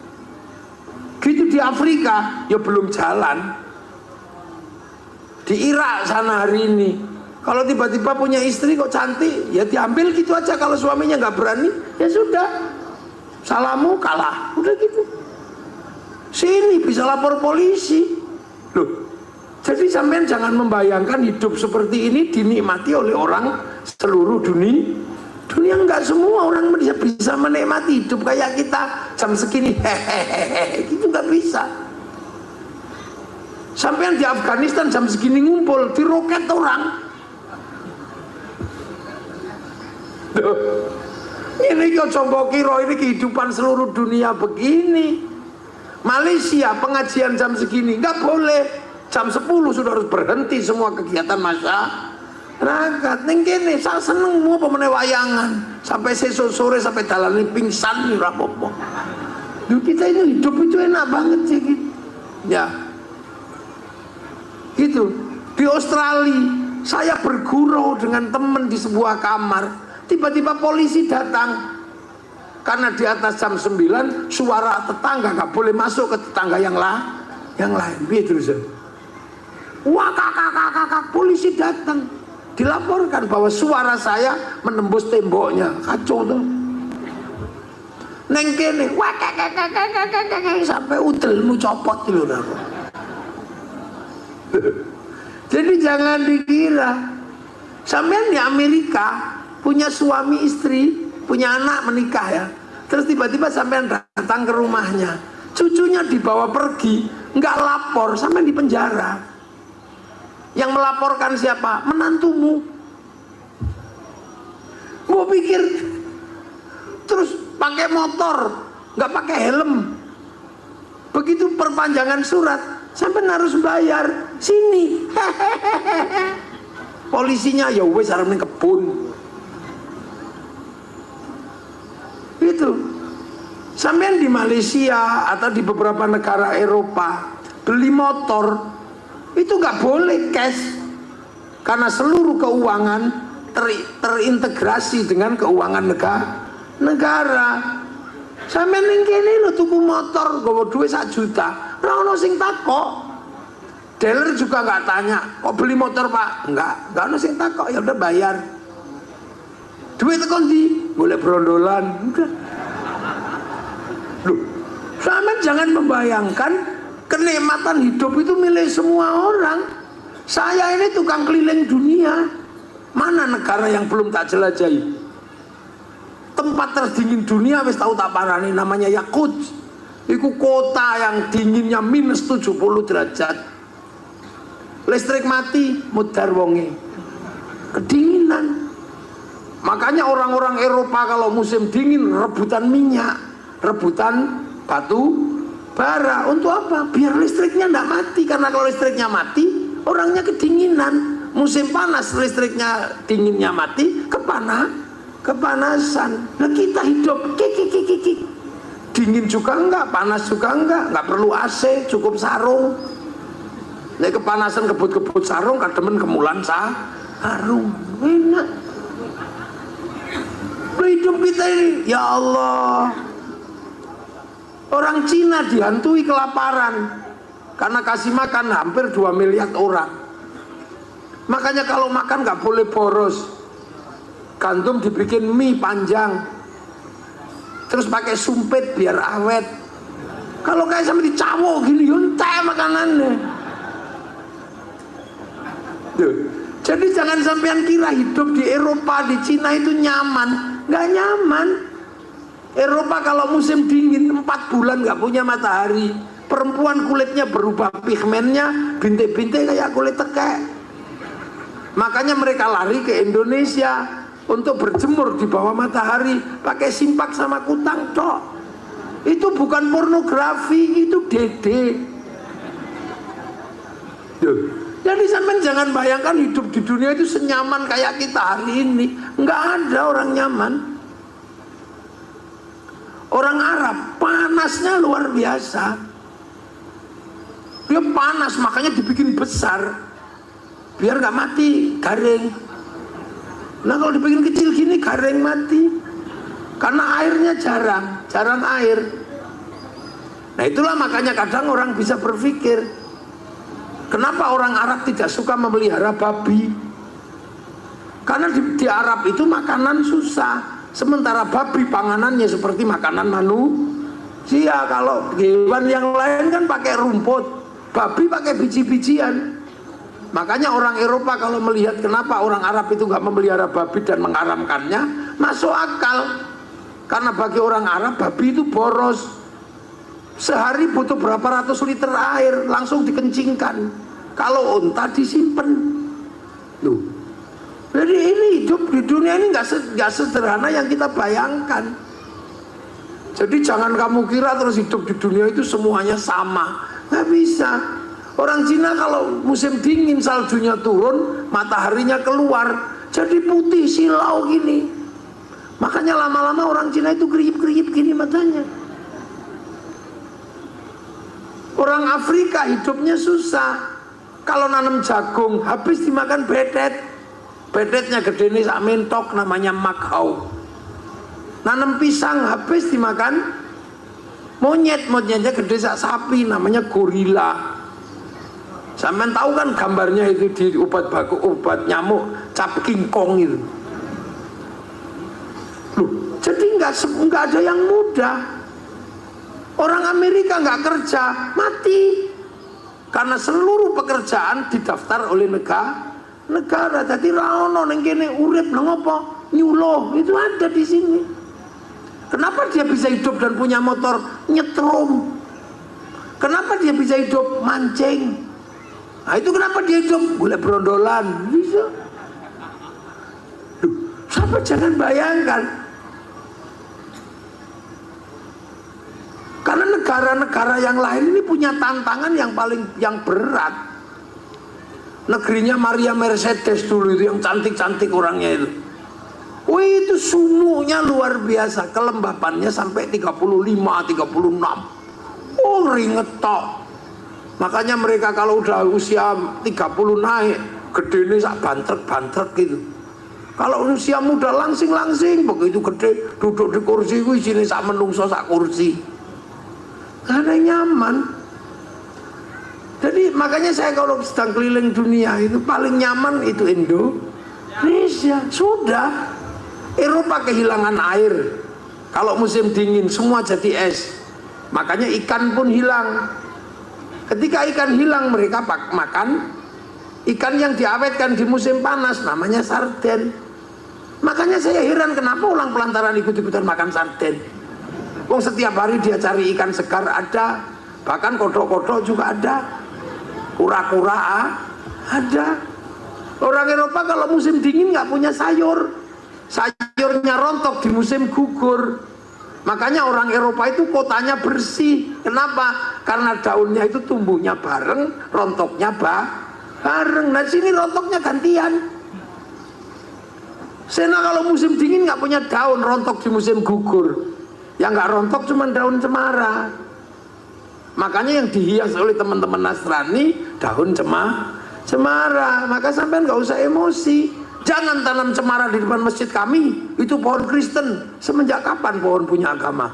Gitu di Afrika ya belum jalan. Di Irak sana hari ini, kalau tiba-tiba punya istri kok cantik, ya diambil gitu aja. Kalau suaminya nggak berani, ya sudah, salamu kalah, udah gitu. Sini bisa lapor polisi. Loh, jadi sampean jangan membayangkan hidup seperti ini dinikmati oleh orang seluruh dunia. Enggak semua orang bisa menikmati hidup kayak kita jam segini, hehehe, gitu nggak bisa. Sampean di Afghanistan jam segini ngumpul, diroket orang. Duh, ini kok coba kira ini kehidupan seluruh dunia begini. Malaysia pengajian jam segini nggak boleh, jam 10 sudah harus berhenti semua kegiatan masyarakat. Neng kene saya seneng mau pemene wayangan sampai sore sampai dalan pingsan nih rapopo. Kita ini hidup itu enak banget sih gitu. Ya, gitu. Di Australia saya bergurau dengan teman di sebuah kamar, tiba-tiba polisi datang karena di atas jam 9 suara tetangga nggak boleh masuk ke tetangga yang lain. Gitu terus. Wah kakak polisi datang. Dilaporkan bahwa suara saya menembus temboknya, kacau tuh. Neng kene, wah sampai udelmu copot dulu aku. Jadi jangan dikira sampean di Amerika punya suami istri, punya anak menikah ya. Terus tiba-tiba sampean datang ke rumahnya, cucunya dibawa pergi, nggak lapor, sampean di penjara. Yang melaporkan siapa? Menantumu. Mau pikir terus pakai motor, nggak pakai helm. Begitu perpanjangan surat, sampai harus bayar. Sini. Polisinya ya wes arep ning kebun. Itu. Sampean di Malaysia atau di beberapa negara Eropa beli motor itu nggak boleh cash karena seluruh keuangan terintegrasi dengan keuangan negara. Sampeyan ning kene lho tuku motor nggawa duit 1 juta, ora ono sing takok. Dealer juga nggak tanya, kok beli motor Pak? Nggak ono sing takok, ya udah bayar. Duit teko ndi? boleh berondolan. Udah. Loh, sama jangan membayangkan kenikmatan hidup itu milik semua orang. Saya ini tukang keliling dunia. Mana negara yang belum tak jelajahi? Tempat terdingin dunia wis tahu tak parani, namanya Yakuts. Iku kota yang dinginnya minus 70 derajat. Listrik mati, mudar wonge. Kedinginan. Makanya orang-orang Eropa kalau musim dingin rebutan minyak, rebutan batu bara. Untuk apa? Biar listriknya tidak mati. Karena kalau listriknya mati, orangnya kedinginan. Musim panas listriknya dinginnya mati, kepanasan. Nah kita hidup kik. Dingin juga enggak, panas juga enggak perlu AC, cukup sarung. Nek kepanasan kebut-kebut sarung, kademen kemulan sarung. Enak. Hidup kita ini, ya Allah. Orang Cina dihantui kelaparan karena kasih makan hampir 2 miliar orang. Makanya kalau makan nggak boleh boros. Gandum dibikin mie panjang, terus pakai sumpit biar awet. Kalau kayak sama dicawok gini, yuntai makanannya. Tuh. Jadi jangan sampean kira hidup di Eropa, di Cina itu nyaman. Nggak nyaman. Eropa kalau musim dingin 4 bulan nggak punya matahari. Perempuan kulitnya berubah pigmennya, bintik-bintik kayak kulit tekek. Makanya mereka lari ke Indonesia untuk berjemur di bawah matahari, pakai simpak sama kutang tok. Itu bukan pornografi, itu dede. Jadi sampean jangan bayangkan hidup di dunia itu senyaman kayak kita hari ini. Nggak ada orang nyaman. Orang Arab panasnya luar biasa. Dia panas makanya dibikin besar biar nggak mati, garing. Nah kalau dibikin kecil gini garing mati. Karena airnya jarang air. Nah itulah makanya kadang orang bisa berpikir, kenapa orang Arab tidak suka memelihara babi? Karena di Arab itu makanan susah. Sementara babi panganannya seperti makanan manusia. Kalau hewan yang lain kan pakai rumput, babi pakai biji-bijian. Makanya orang Eropa kalau melihat kenapa orang Arab itu nggak memelihara babi dan mengharamkannya, masuk akal. Karena bagi orang Arab babi itu boros. Sehari butuh berapa ratus liter air, langsung dikencingkan. Kalau unta disimpan. Loh. Jadi ini hidup di dunia ini nggak sederhana yang kita bayangkan. Jadi jangan kamu kira terus hidup di dunia itu semuanya sama. Nggak bisa. Orang Cina kalau musim dingin saljunya turun, mataharinya keluar, jadi putih silau gini. Makanya lama-lama orang Cina itu keriyip-keriyip gini matanya. Orang Afrika hidupnya susah. Kalau nanam jagung habis dimakan bedet. Bedetnya gede nih sak mentok namanya makhau. Nanam pisang habis dimakan monyetnya gede sak sapi namanya gorila. Sampean tahu kan gambarnya itu di obat baku, obat nyamuk cap King Kong itu. Loh, jadi nggak ada yang mudah. Orang Amerika nggak kerja mati karena seluruh pekerjaan didaftar oleh negara. Jadi raono neng kene urip nang apa nyuloh itu ada di sini. Kenapa dia bisa hidup dan punya motor nyetrum? Kenapa dia bisa hidup mancing? Nah itu kenapa dia hidup boleh berondolan bisa. Sampai jangan bayangkan. Karena negara-negara yang lain ini punya tantangan yang berat. Negerinya Maria Mercedes dulu itu yang cantik-cantik orangnya itu. Wih itu sumunya luar biasa, kelembapannya sampai 35, 36. Oh ringet tok. Makanya mereka kalau udah usia 30 naik, gede ini sak bantrek-bantrek gitu. Kalau usia muda langsing-langsing, begitu gede duduk di kursi itu sini sak menungso sak kursi. Karena nyaman. Jadi makanya saya kalau sedang keliling dunia itu paling nyaman itu Indonesia. Sudah. Eropa kehilangan air. Kalau musim dingin semua jadi es. Makanya ikan pun hilang. Ketika ikan hilang mereka makan ikan yang diawetkan di musim panas, namanya sarden. Makanya saya heran kenapa orang pelantaran ikut-ikutan makan sarden. Wong setiap hari dia cari ikan segar ada, bahkan kodok-kodok juga ada, kura-kura ada. Orang Eropa kalau musim dingin nggak punya sayur, sayurnya rontok di musim gugur. Makanya orang Eropa itu kotanya bersih. Kenapa? Karena daunnya itu tumbuhnya bareng, rontoknya bareng. Nah sini rontoknya gantian. Sena kalau musim dingin nggak punya daun, rontok di musim gugur. Yang nggak rontok cuma daun cemara. Makanya yang dihias oleh teman-teman Nasrani daun cemara. Maka sampean nggak usah emosi. Jangan tanam cemara di depan masjid kami. Itu pohon Kristen. Semenjak kapan pohon punya agama?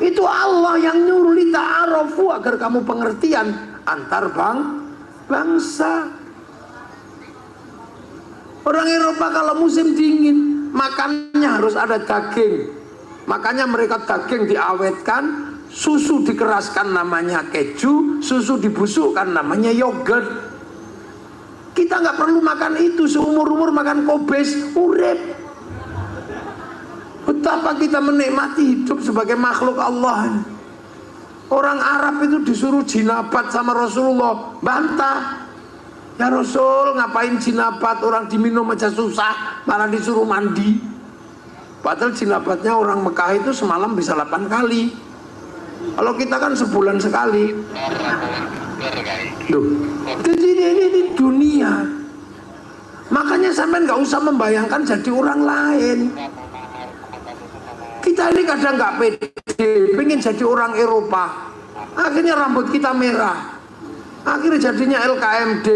Itu Allah yang nyuruh lita'arafu agar kamu pengertian antar bangsa. Orang Eropa kalau musim dingin makannya harus ada daging. Makanya mereka daging diawetkan, susu dikeraskan namanya keju, susu dibusukkan namanya yogurt. Kita nggak perlu makan itu, seumur-umur makan kobes, urip. Betapa kita menikmati hidup sebagai makhluk Allah. Orang Arab itu disuruh jinabat sama Rasulullah, bantah. Ya Rasul, ngapain jinabat, orang diminum aja susah, malah disuruh mandi. Padahal jinabatnya orang Mekah itu semalam bisa 8 kali. Kalau kita kan sebulan sekali. Loh, jadi ini dunia. Makanya sampai nggak usah membayangkan jadi orang lain. Kita ini kadang nggak pede, pengen jadi orang Eropa. Akhirnya rambut kita merah. Akhirnya jadinya LKMD,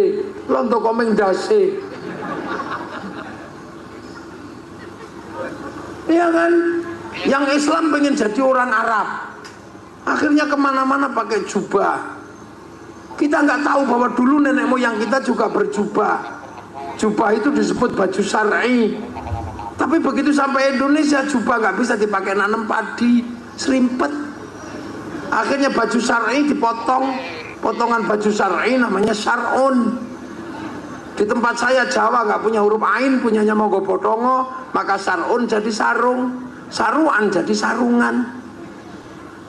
Londo Komendase. Iya kan? Yang Islam pengen jadi orang Arab. Akhirnya kemana-mana pakai jubah. Kita nggak tahu bahwa dulu nenek moyang kita juga berjubah. Jubah itu disebut baju syar'i. Tapi begitu sampai Indonesia jubah nggak bisa dipakai nanam padi, serimpet. Akhirnya baju syar'i dipotong, potongan baju syar'i namanya syar'un. Di tempat saya Jawa nggak punya huruf ain, punyanya Mogopotongo, maka syar'un jadi sarung, saruan jadi sarungan.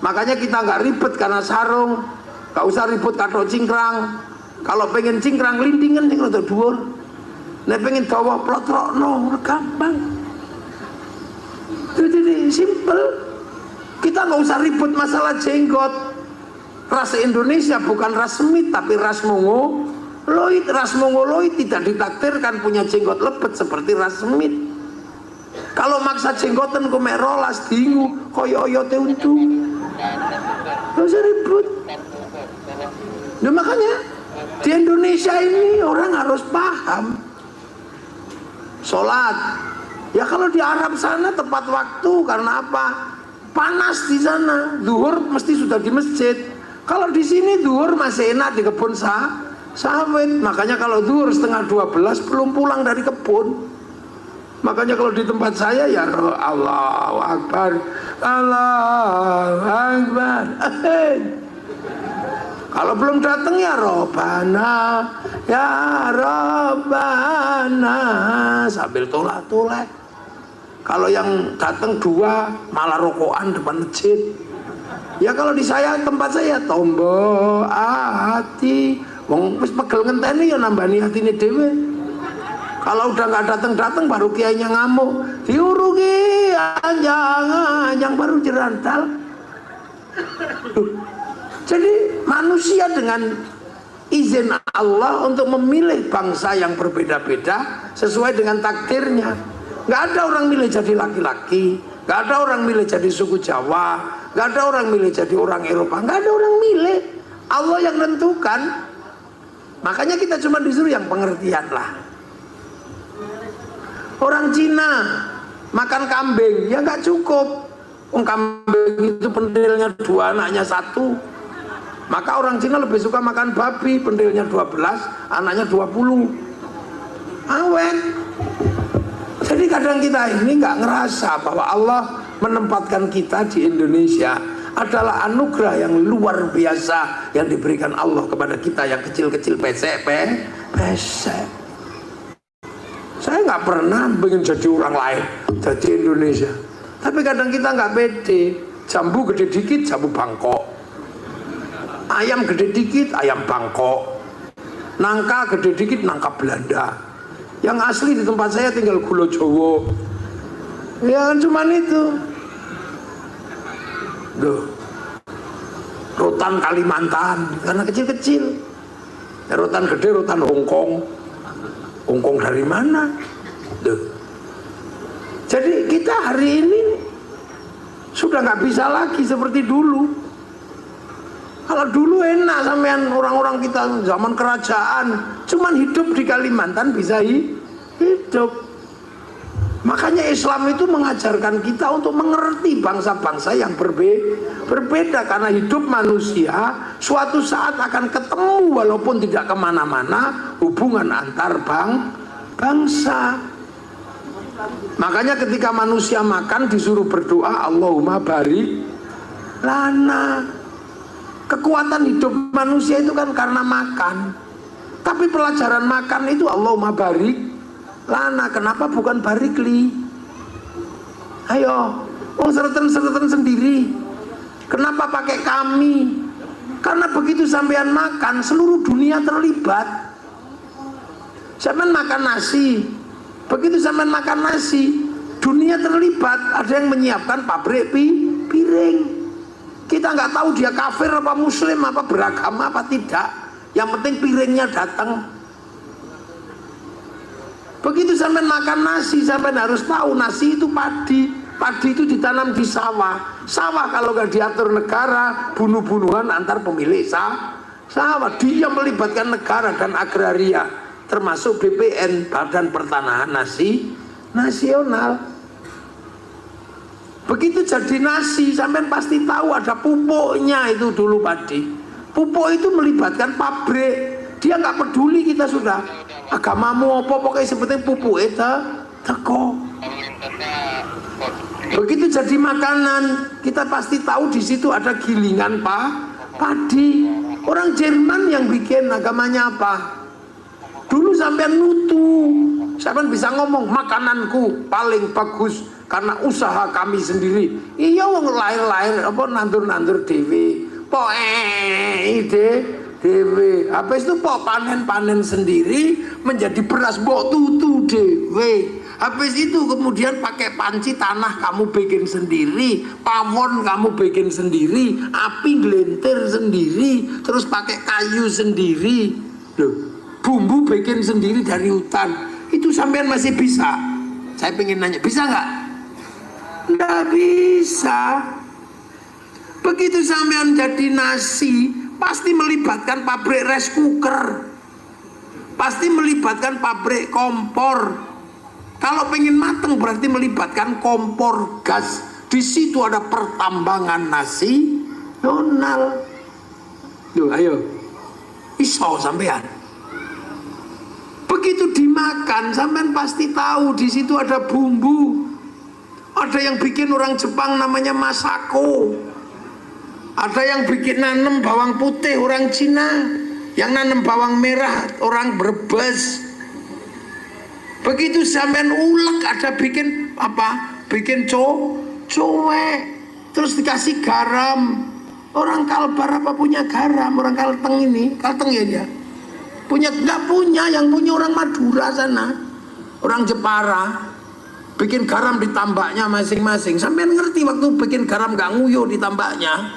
Makanya kita nggak ribet karena sarung. Gak usah ribut katok cingkrang. Kalau pengen cingkrang lindingan yang rada dhuwur. Nek pengen dawa plotrokno gampang. Jadi simple. Kita nggak usah ribut masalah jenggot. Ras Indonesia bukan ras Semit tapi ras Mongoloid. Ras Mongoloid tidak ditakdirkan punya jenggot lepet seperti ras Semit. Kalau maksa jenggotan kumek rolas dingu koyo oyote untu. Gak usah ribut. Nah makanya di Indonesia ini orang harus paham sholat. Ya kalau di Arab sana tepat waktu, karena apa? Panas di sana, zuhur mesti sudah di masjid. Kalau di sini zuhur masih enak di kebun sawit. Makanya kalau zuhur setengah 12 belum pulang dari kebun. Makanya kalau di tempat saya ya Allahu Akbar, Allahu Akbar. Kalau belum datang ya Robbana, ya Robbana sambil tolak-tolak. Kalau yang datang 2 malah rokokan depan masjid. Ya kalau di saya tempat saya tombo hati, wong wis pegel ngenteni ya nambani hatine dhewe. Kalau udah nggak datang baru kiainya ngamuk, diurugi anjang baru jerantal. Jadi manusia dengan izin Allah untuk memilih bangsa yang berbeda-beda sesuai dengan takdirnya. Nggak ada orang milih jadi laki-laki, nggak ada orang milih jadi suku Jawa, nggak ada orang milih jadi orang Eropa, nggak ada orang milih. Allah yang tentukan. Makanya kita cuma disuruh yang pengertian lah. Orang Cina makan kambing ya nggak cukup. Kambing itu pentilnya 2, anaknya 1. Maka orang Cina lebih suka makan babi, pentilnya 12, anaknya 20. Awet. Jadi kadang kita ini nggak ngerasa bahwa Allah menempatkan kita di Indonesia adalah anugerah yang luar biasa yang diberikan Allah kepada kita yang kecil-kecil pesek. Saya nggak pernah ingin jadi orang lain, jadi Indonesia. Tapi kadang kita nggak pede. Jambu gede dikit, jambu Bangkok. Ayam gede dikit, ayam Bangkok. Nangka gede dikit, nangka Belanda. Yang asli di tempat saya tinggal gula Jawa. Ya kan cuman itu. Duh. Rotan Kalimantan karena kecil-kecil. Ya, rotan gede, rotan Hongkong. Hongkong dari mana? Duh. Jadi kita hari ini sudah nggak bisa lagi seperti dulu. Kalau dulu enak sampean orang-orang kita zaman kerajaan cuman hidup di Kalimantan bisa hidup. Makanya Islam itu mengajarkan kita untuk mengerti bangsa-bangsa yang berbeda karena hidup manusia suatu saat akan ketemu walaupun tidak kemana-mana hubungan antar bangsa. Makanya ketika manusia makan disuruh berdoa Allahumma barik lana. Kekuatan hidup manusia itu kan karena makan. Tapi pelajaran makan itu Allahumma barik lana. Kenapa bukan barikli? Ayo, sereten-sereten sendiri. Kenapa pakai kami? Karena begitu sampean makan, seluruh dunia terlibat. Sampean makan nasi. Begitu sampean makan nasi, dunia terlibat. Ada yang menyiapkan pabrik piring. Kita nggak tahu dia kafir apa muslim apa beragama apa tidak. Yang penting piringnya datang. Begitu sampai makan nasi, sampai harus tahu nasi itu padi. Padi itu ditanam di sawah. Sawah kalau nggak diatur negara, bunuh-bunuhan antar pemilik sawah. Dia melibatkan negara dan agraria, termasuk BPN, Badan Pertanahan Nasional. Begitu jadi nasi, sampean pasti tahu ada pupuknya itu dulu padi. Pupuk itu melibatkan pabrik. Dia nggak peduli kita sudah agamamu apa, pokoknya seperti pupuk itu teko. Begitu jadi makanan, kita pasti tahu di situ ada gilingan padi. Orang Jerman yang bikin agamanya apa? Dulu sampean nutu, sampean bisa ngomong makananku paling bagus karena usaha kami sendiri. Iya wong lain-lain apa nandur-nandur dewe. Pok dewe. Habis itu pok panen-panen sendiri menjadi beras mbok tutu dewe. Habis itu kemudian pakai panci tanah kamu bikin sendiri, pawon kamu bikin sendiri, api gelintir sendiri, terus pakai kayu sendiri. Loh, bumbu bikin sendiri dari hutan. Itu sampean masih bisa? Saya pengen nanya, bisa nggak? Nggak bisa. Begitu sampean jadi nasi, pasti melibatkan pabrik rice cooker, pasti melibatkan pabrik kompor. Kalau pengen mateng berarti melibatkan kompor gas. Di situ ada pertambangan nasional. Duh, ayo, iso sampean. Begitu dimakan, sampean pasti tahu di situ ada bumbu. Ada yang bikin orang Jepang namanya masako. Ada yang bikin nanem bawang putih orang Cina, yang nanem bawang merah orang Brebes. Begitu sampean ulek ada bikin apa? Bikin cuek. Terus dikasih garam. Orang Kalbar apa punya garam? Orang Kalteng ini, Kalteng ya dia. Punya nggak punya, yang punya orang Madura sana. Orang Jepara. Bikin garam di tambaknya masing-masing. Sampean ngerti waktu bikin garam nggak nguyuh di tambaknya?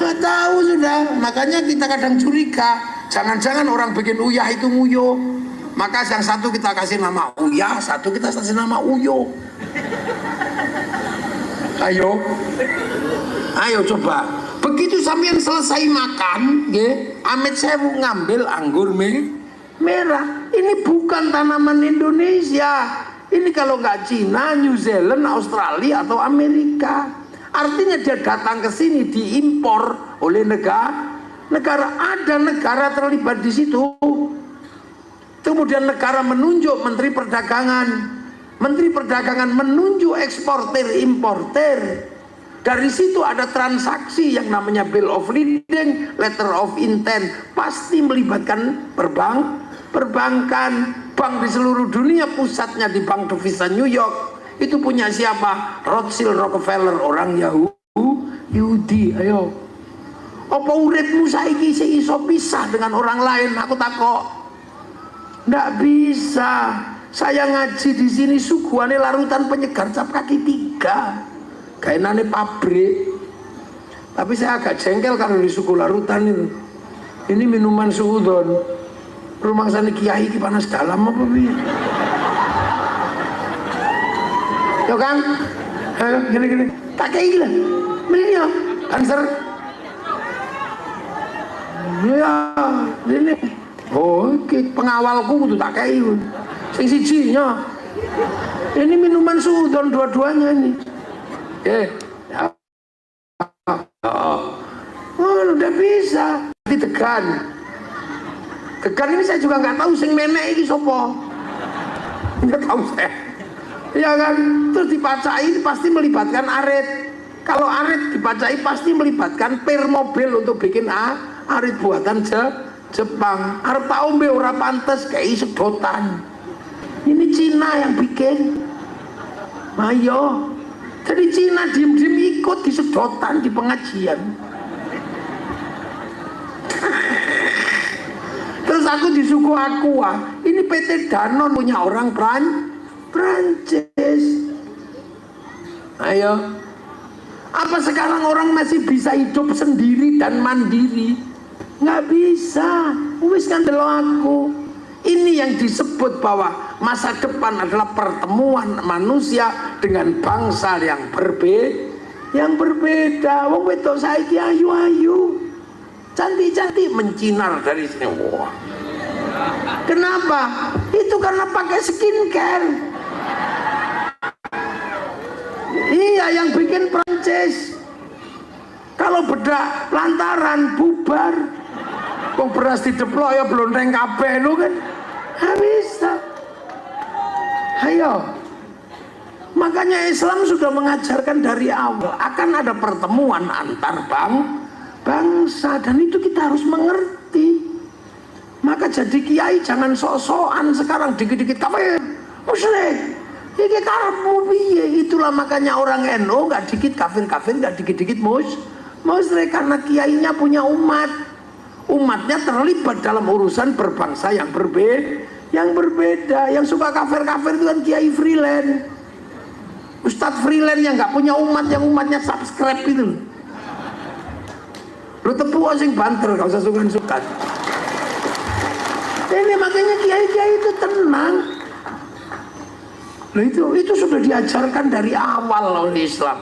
Nggak tahu sudah. Makanya kita kadang curiga. Jangan-jangan orang bikin uyah itu nguyuh. Maka yang satu kita kasih nama Uyah, satu kita kasih nama Uyo. Ayo coba. Begitu sampean selesai makan, Amit Sewu ngambil anggur merah. Ini bukan tanaman Indonesia. Ini kalau nggak Cina, New Zealand, Australia atau Amerika. Artinya dia datang ke sini diimpor oleh negara. Ada negara terlibat di situ. Kemudian negara menunjuk Menteri Perdagangan. Menteri Perdagangan menunjuk eksportir importer. Dari situ ada transaksi yang namanya bill of lading, letter of intent, pasti melibatkan perbankan. Bank di seluruh dunia pusatnya di Bank Devisa New York. Itu punya siapa? Rothschild Rockefeller, orang Yahudi. Ayo, apa uripmu saiki iso pisah dengan orang lain? Aku takok. Nggak bisa. Saya ngaji di sini suguhane larutan penyegar cap kaki 3. Kainane pabrik. Tapi saya agak jengkel kalau di suku larutan itu. Ini minuman suudon. Rumah sana kiai ki panas dalam apa piye? Yo kan? Ayo gini. Tak kayak gila. Ini ya, answer. Ya, ini. Oh, pengawalku kudu tak kayak. Sing sijinya. Ini minuman suudon dua-duanya ini. Ya. Oh, udah bisa ditekan. Tekan ini saya juga nggak tahu sing menek ini sopo, nggak tahu saya. Ya kan, terus dipacai pasti melibatkan arit. Kalau arit dipacai pasti melibatkan per mobil untuk bikin arit buatan Jepang. Arep tak ombe ora pantes kayak sedotan. Ini Cina yang bikin. Ayo, jadi Cina diem-diem ikut di sedotan di pengajian. Terus aku di suku Aqua, ini PT Danone punya orang Prancis. Ayo, apa sekarang orang masih bisa hidup sendiri dan mandiri? Nggak bisa. Wis kan delok aku. Ini yang disebut bahwa masa depan adalah pertemuan manusia dengan bangsa yang berbeda. Wong wedok saiki ayu-ayu, cantik-cantik mencinar dari sini. Wah. Kenapa? Itu karena pakai skincare. Iya, yang bikin Prancis. Kalau bedak lantaran bubar. Kok beras dideplok ya blonteng kabeh lu kan. Nggak bisa. Ayo. Makanya Islam sudah mengajarkan dari awal akan ada pertemuan antar bangsa, dan itu kita harus mengerti. Maka jadi kiai jangan sok-sokan sekarang dikit-dikit kafir, musyrik. Iki karepmu piye? Itulah makanya orang NU nggak dikit kafir-kafir, nggak dikit-dikit musyrik, karena kiainya punya umatnya terlibat dalam urusan berbangsa yang berbeda. Yang suka kafir-kafir itu kan kiai freelance, ustadz freelance yang nggak punya umat, yang umatnya subscribe itu. Lu tepuk sing banter, gak usah sungkan-sungkan. Ini makanya kiai-kiai itu tenang. Nah, itu sudah diajarkan dari awal oleh Islam,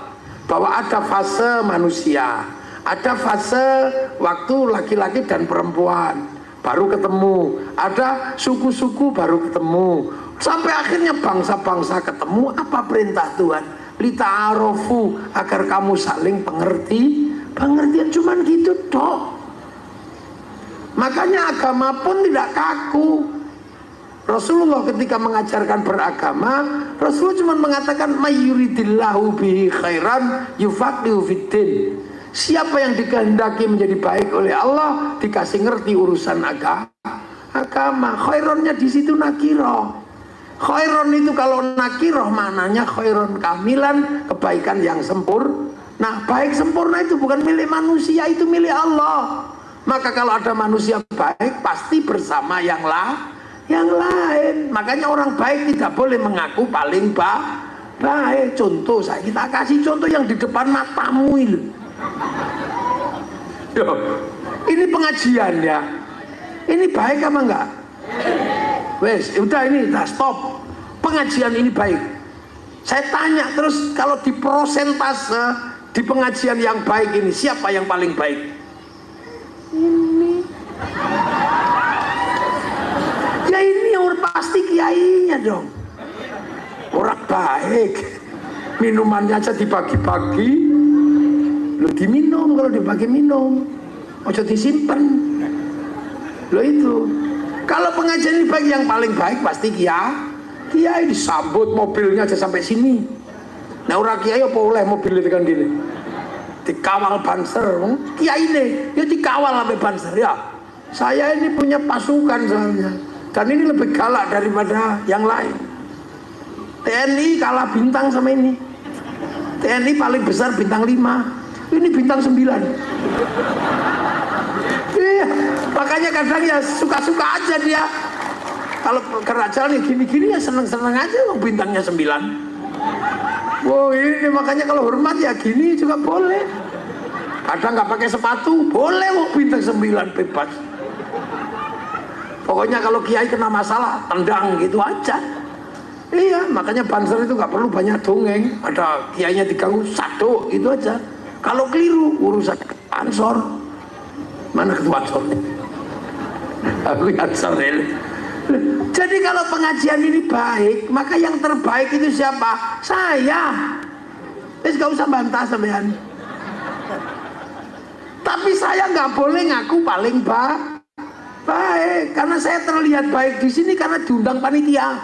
bahwa ada fase manusia, ada fase waktu laki-laki dan perempuan baru ketemu, ada suku-suku baru ketemu, sampai akhirnya bangsa-bangsa ketemu. Apa perintah Tuhan? Lita'arofu, agar kamu saling pengertian, cuman gitu toh. Makanya agama pun tidak kaku. Rasulullah ketika mengajarkan beragama, Rasulullah cuma mengatakan mayyuridillahu bihi khairan yufaqihu fiddin. Siapa yang dikehendaki menjadi baik oleh Allah, dikasih ngerti urusan agama. Khaironnya di situ nakiro. Khairon itu kalau nakiroh maknanya khairon kamilan, kebaikan yang sempurna. Nah, baik sempurna itu bukan milik manusia, itu milik Allah. Maka kalau ada manusia baik, pasti bersama yang lain. Makanya orang baik tidak boleh mengaku paling baik. Contoh, kita kasih contoh yang di depan matamu ini. Ini pengajian ya. Ini baik apa enggak? Wes, udah ini, stop. Pengajian ini baik. Saya tanya terus, kalau di persentase di pengajian yang baik ini, siapa yang paling baik? Ini. Ya ini orang pasti kiainya dong. Orang baik. Minumannya aja dibagi-bagi. Lo diminum, kalau dibagi minum. Ojo disimpan. Lo itu. Kalau pengajian ini baik, yang paling baik pasti Kiai disambut mobilnya aja sampai sini. Nah orang kiai apa oleh mobil itu kan gini, dikawal banser. Kiai ini ya dikawal sampai banser ya. Saya ini punya pasukan soalnya, dan ini lebih galak daripada yang lain. TNI kalah bintang sama ini. TNI paling besar bintang 5, ini bintang 9. Iya, makanya kadang ya suka-suka aja dia. Kalau kerajaan ya gini-gini ya seneng-seneng aja, bintangnya 9. Wow, ini makanya kalau hormat ya gini juga boleh. Kadang nggak pakai sepatu boleh, bintang 9 bebas. Pokoknya kalau kiai kena masalah tendang gitu aja. Iya, makanya banser itu nggak perlu banyak dongeng. Ada kiainya diganggu satu itu aja. Kalau keliru urusan ansor, mana ketua ansornya? Aku ansor ini. Jadi kalau pengajian ini baik, maka yang terbaik itu siapa? Saya. Terus gak usah bantah sampean. Tapi saya nggak boleh ngaku paling baik, karena saya terlihat baik di sini karena diundang panitia.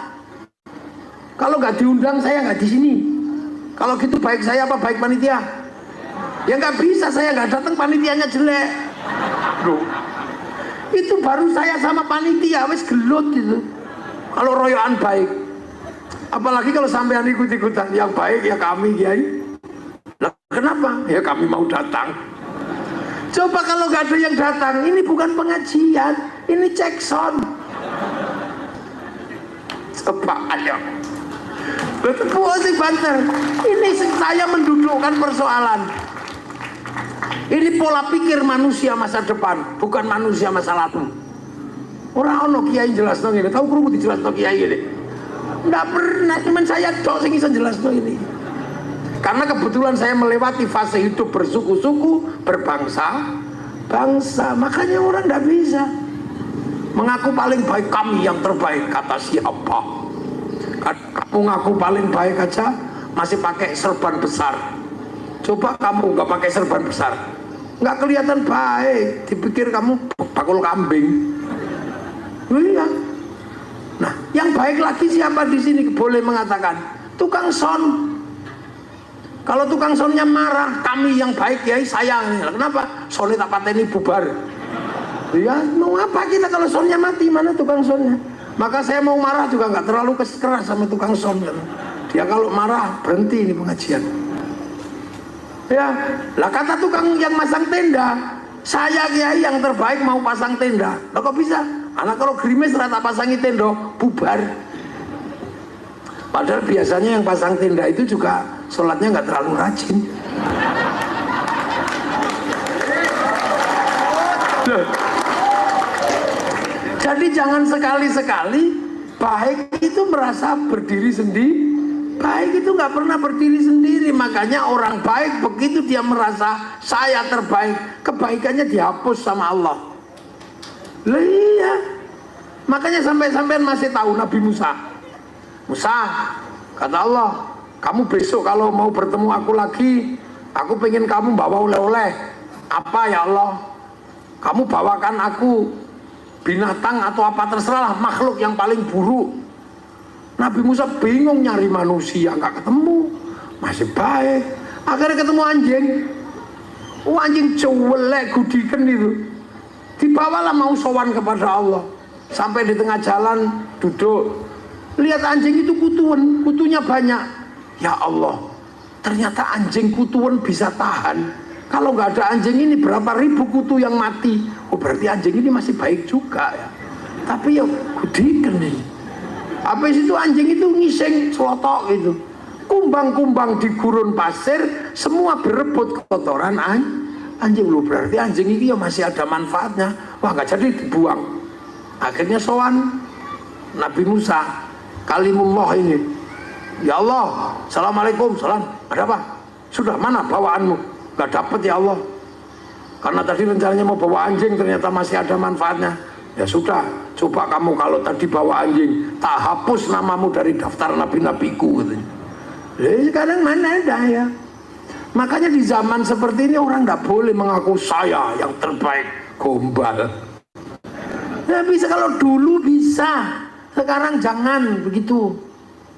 Kalau nggak diundang saya nggak di sini. Kalau gitu baik saya apa baik panitia? Ya nggak bisa, saya nggak datang panitianya jelek. Loh, itu baru saya sama panitia wes gelut gitu. Kalau royoan baik, apalagi kalau sampean ikut-ikutan, yang baik ya kami kiai. Nah, kenapa? Ya kami mau datang. Coba kalau nggak ada yang datang, ini bukan pengajian, ini cek sound. Coba ayo. Betul banter. Ini saya mendudukkan persoalan. Ini pola pikir manusia masa depan, bukan manusia masa lalu. Orang ono kiai jelas dong ini, tahu kerupuk dijelas dong kiai ini. Nggak pernah, cuman saya dok sing bisa jelas dong ini. Karena kebetulan saya melewati fase hidup bersuku-suku, berbangsa, makanya orang nggak bisa mengaku paling baik. Kami yang terbaik, kata siapa? Kamu ngaku paling baik aja masih pakai serban besar. Coba kamu nggak pakai serban besar, nggak kelihatan baik, dipikir kamu bakul kambing. Iya. Nah, yang baik lagi siapa di sini boleh mengatakan? Tukang son. Kalau tukang sonnya marah, kami yang baik ya sayang. Kenapa? Sonnya tak pateni bubar. Ya mau apa kita kalau sonnya mati, mana tukang sonnya? Maka saya mau marah juga nggak terlalu keras sama tukang son kan. Dia kalau marah berhenti ini pengajian. Ya, lah kata tukang yang masang tenda, saya kiai yang terbaik mau pasang tenda. Lah kok bisa? Anak kalau gerimis rata pasangi tenda bubar. Padahal biasanya yang pasang tenda itu juga sholatnya nggak terlalu rajin. Jadi jangan sekali-sekali baik itu merasa berdiri sendiri. Baik itu nggak pernah berdiri sendiri. Makanya orang baik begitu dia merasa saya terbaik, kebaikannya dihapus sama Allah. Lah iya. Makanya sampai-sampai masih tahu Nabi Musa. Musa, kata Allah, kamu besok kalau mau bertemu aku lagi, aku pengen kamu bawa oleh-oleh. Apa ya Allah? Kamu bawakan aku binatang atau apa terserah, makhluk yang paling buruk. Nabi Musa bingung nyari manusia, nggak ketemu, masih baik. Akhirnya ketemu anjing. Anjing cuwelek gudikan itu. Dibawalah mau sowan kepada Allah. Sampai di tengah jalan duduk. Lihat anjing itu kutuan, kutunya banyak. Ya Allah, ternyata anjing kutuan bisa tahan. Kalau nggak ada anjing ini berapa ribu kutu yang mati. Oh berarti anjing ini masih baik juga ya. Tapi ya gudikan nih. Habis itu anjing itu ngising celotok gitu. Kumbang-kumbang di gurun pasir semua berebut kotoran anjing. Lu berarti anjing ini ya masih ada manfaatnya. Wah nggak jadi dibuang. Akhirnya sowan Nabi Musa kalimullah ini. Ya Allah, assalamualaikum, salam. Ada apa? Sudah mana bawaanmu? Gak dapet ya Allah, karena tadi rencananya mau bawa anjing ternyata masih ada manfaatnya. Ya sudah, coba kamu kalau tadi bawa anjing tak hapus namamu dari daftar nabi-nabiku gitu. Sekarang mana ada ya. Makanya di zaman seperti ini orang nggak boleh mengaku saya yang terbaik, gombal. Ya bisa, kalau dulu bisa, sekarang jangan begitu.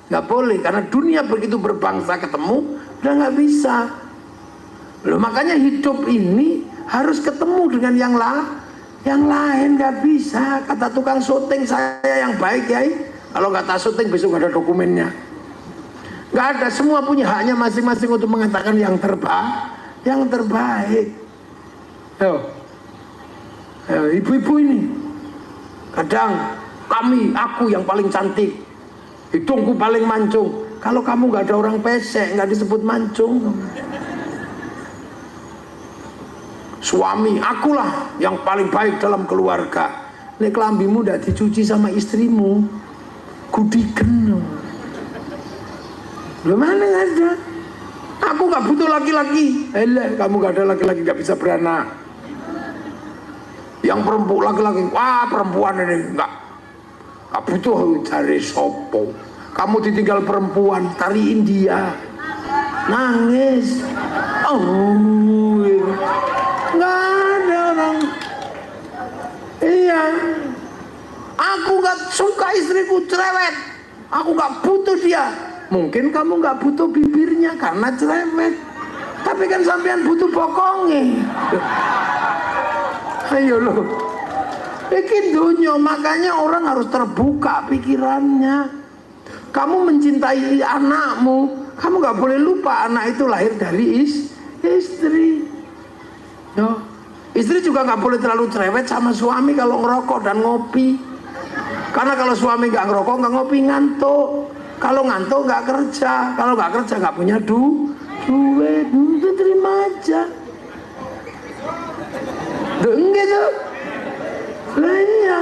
Nggak boleh, karena dunia begitu berbangsa ketemu udah nggak bisa. Loh, makanya hidup ini harus ketemu dengan yang lain, nggak bisa. Kata tukang syuting saya yang baik ya, kalau nggak tak syuting besok nggak ada dokumennya. Nggak ada, semua punya haknya masing-masing untuk mengatakan yang terbaik. Ibu-ibu ini kadang aku yang paling cantik, hidungku paling mancung. Kalau kamu nggak ada orang pesek, nggak disebut mancung. Suami, akulah yang paling baik dalam keluarga. Nek kelambimu udah dicuci sama istrimu, kudiken. Loh, mana ada? Aku nggak butuh laki-laki. Kamu nggak ada laki-laki, nggak bisa beranak. Yang perempuan laki-laki, wah perempuan ini nggak butuh cari sopo. Kamu ditinggal perempuan, tariin dia, nangis. Nggak ada orang. Iya, aku nggak suka istriku cerewet. Aku nggak butuh dia. Mungkin kamu nggak butuh bibirnya karena cerewet, tapi kan sampean butuh bokongnya. Ayo loh, bikin dunia, makanya orang harus terbuka pikirannya. Kamu mencintai anakmu, kamu nggak boleh lupa anak itu lahir dari istri. Yo, istri juga nggak boleh terlalu cerewet sama suami kalau ngerokok dan ngopi. Karena kalau suami nggak ngerokok, nggak ngopi, ngantuk. Kalau ngantuk nggak kerja, kalau nggak kerja nggak punya duit, itu terima aja. Gitu. Lah iya.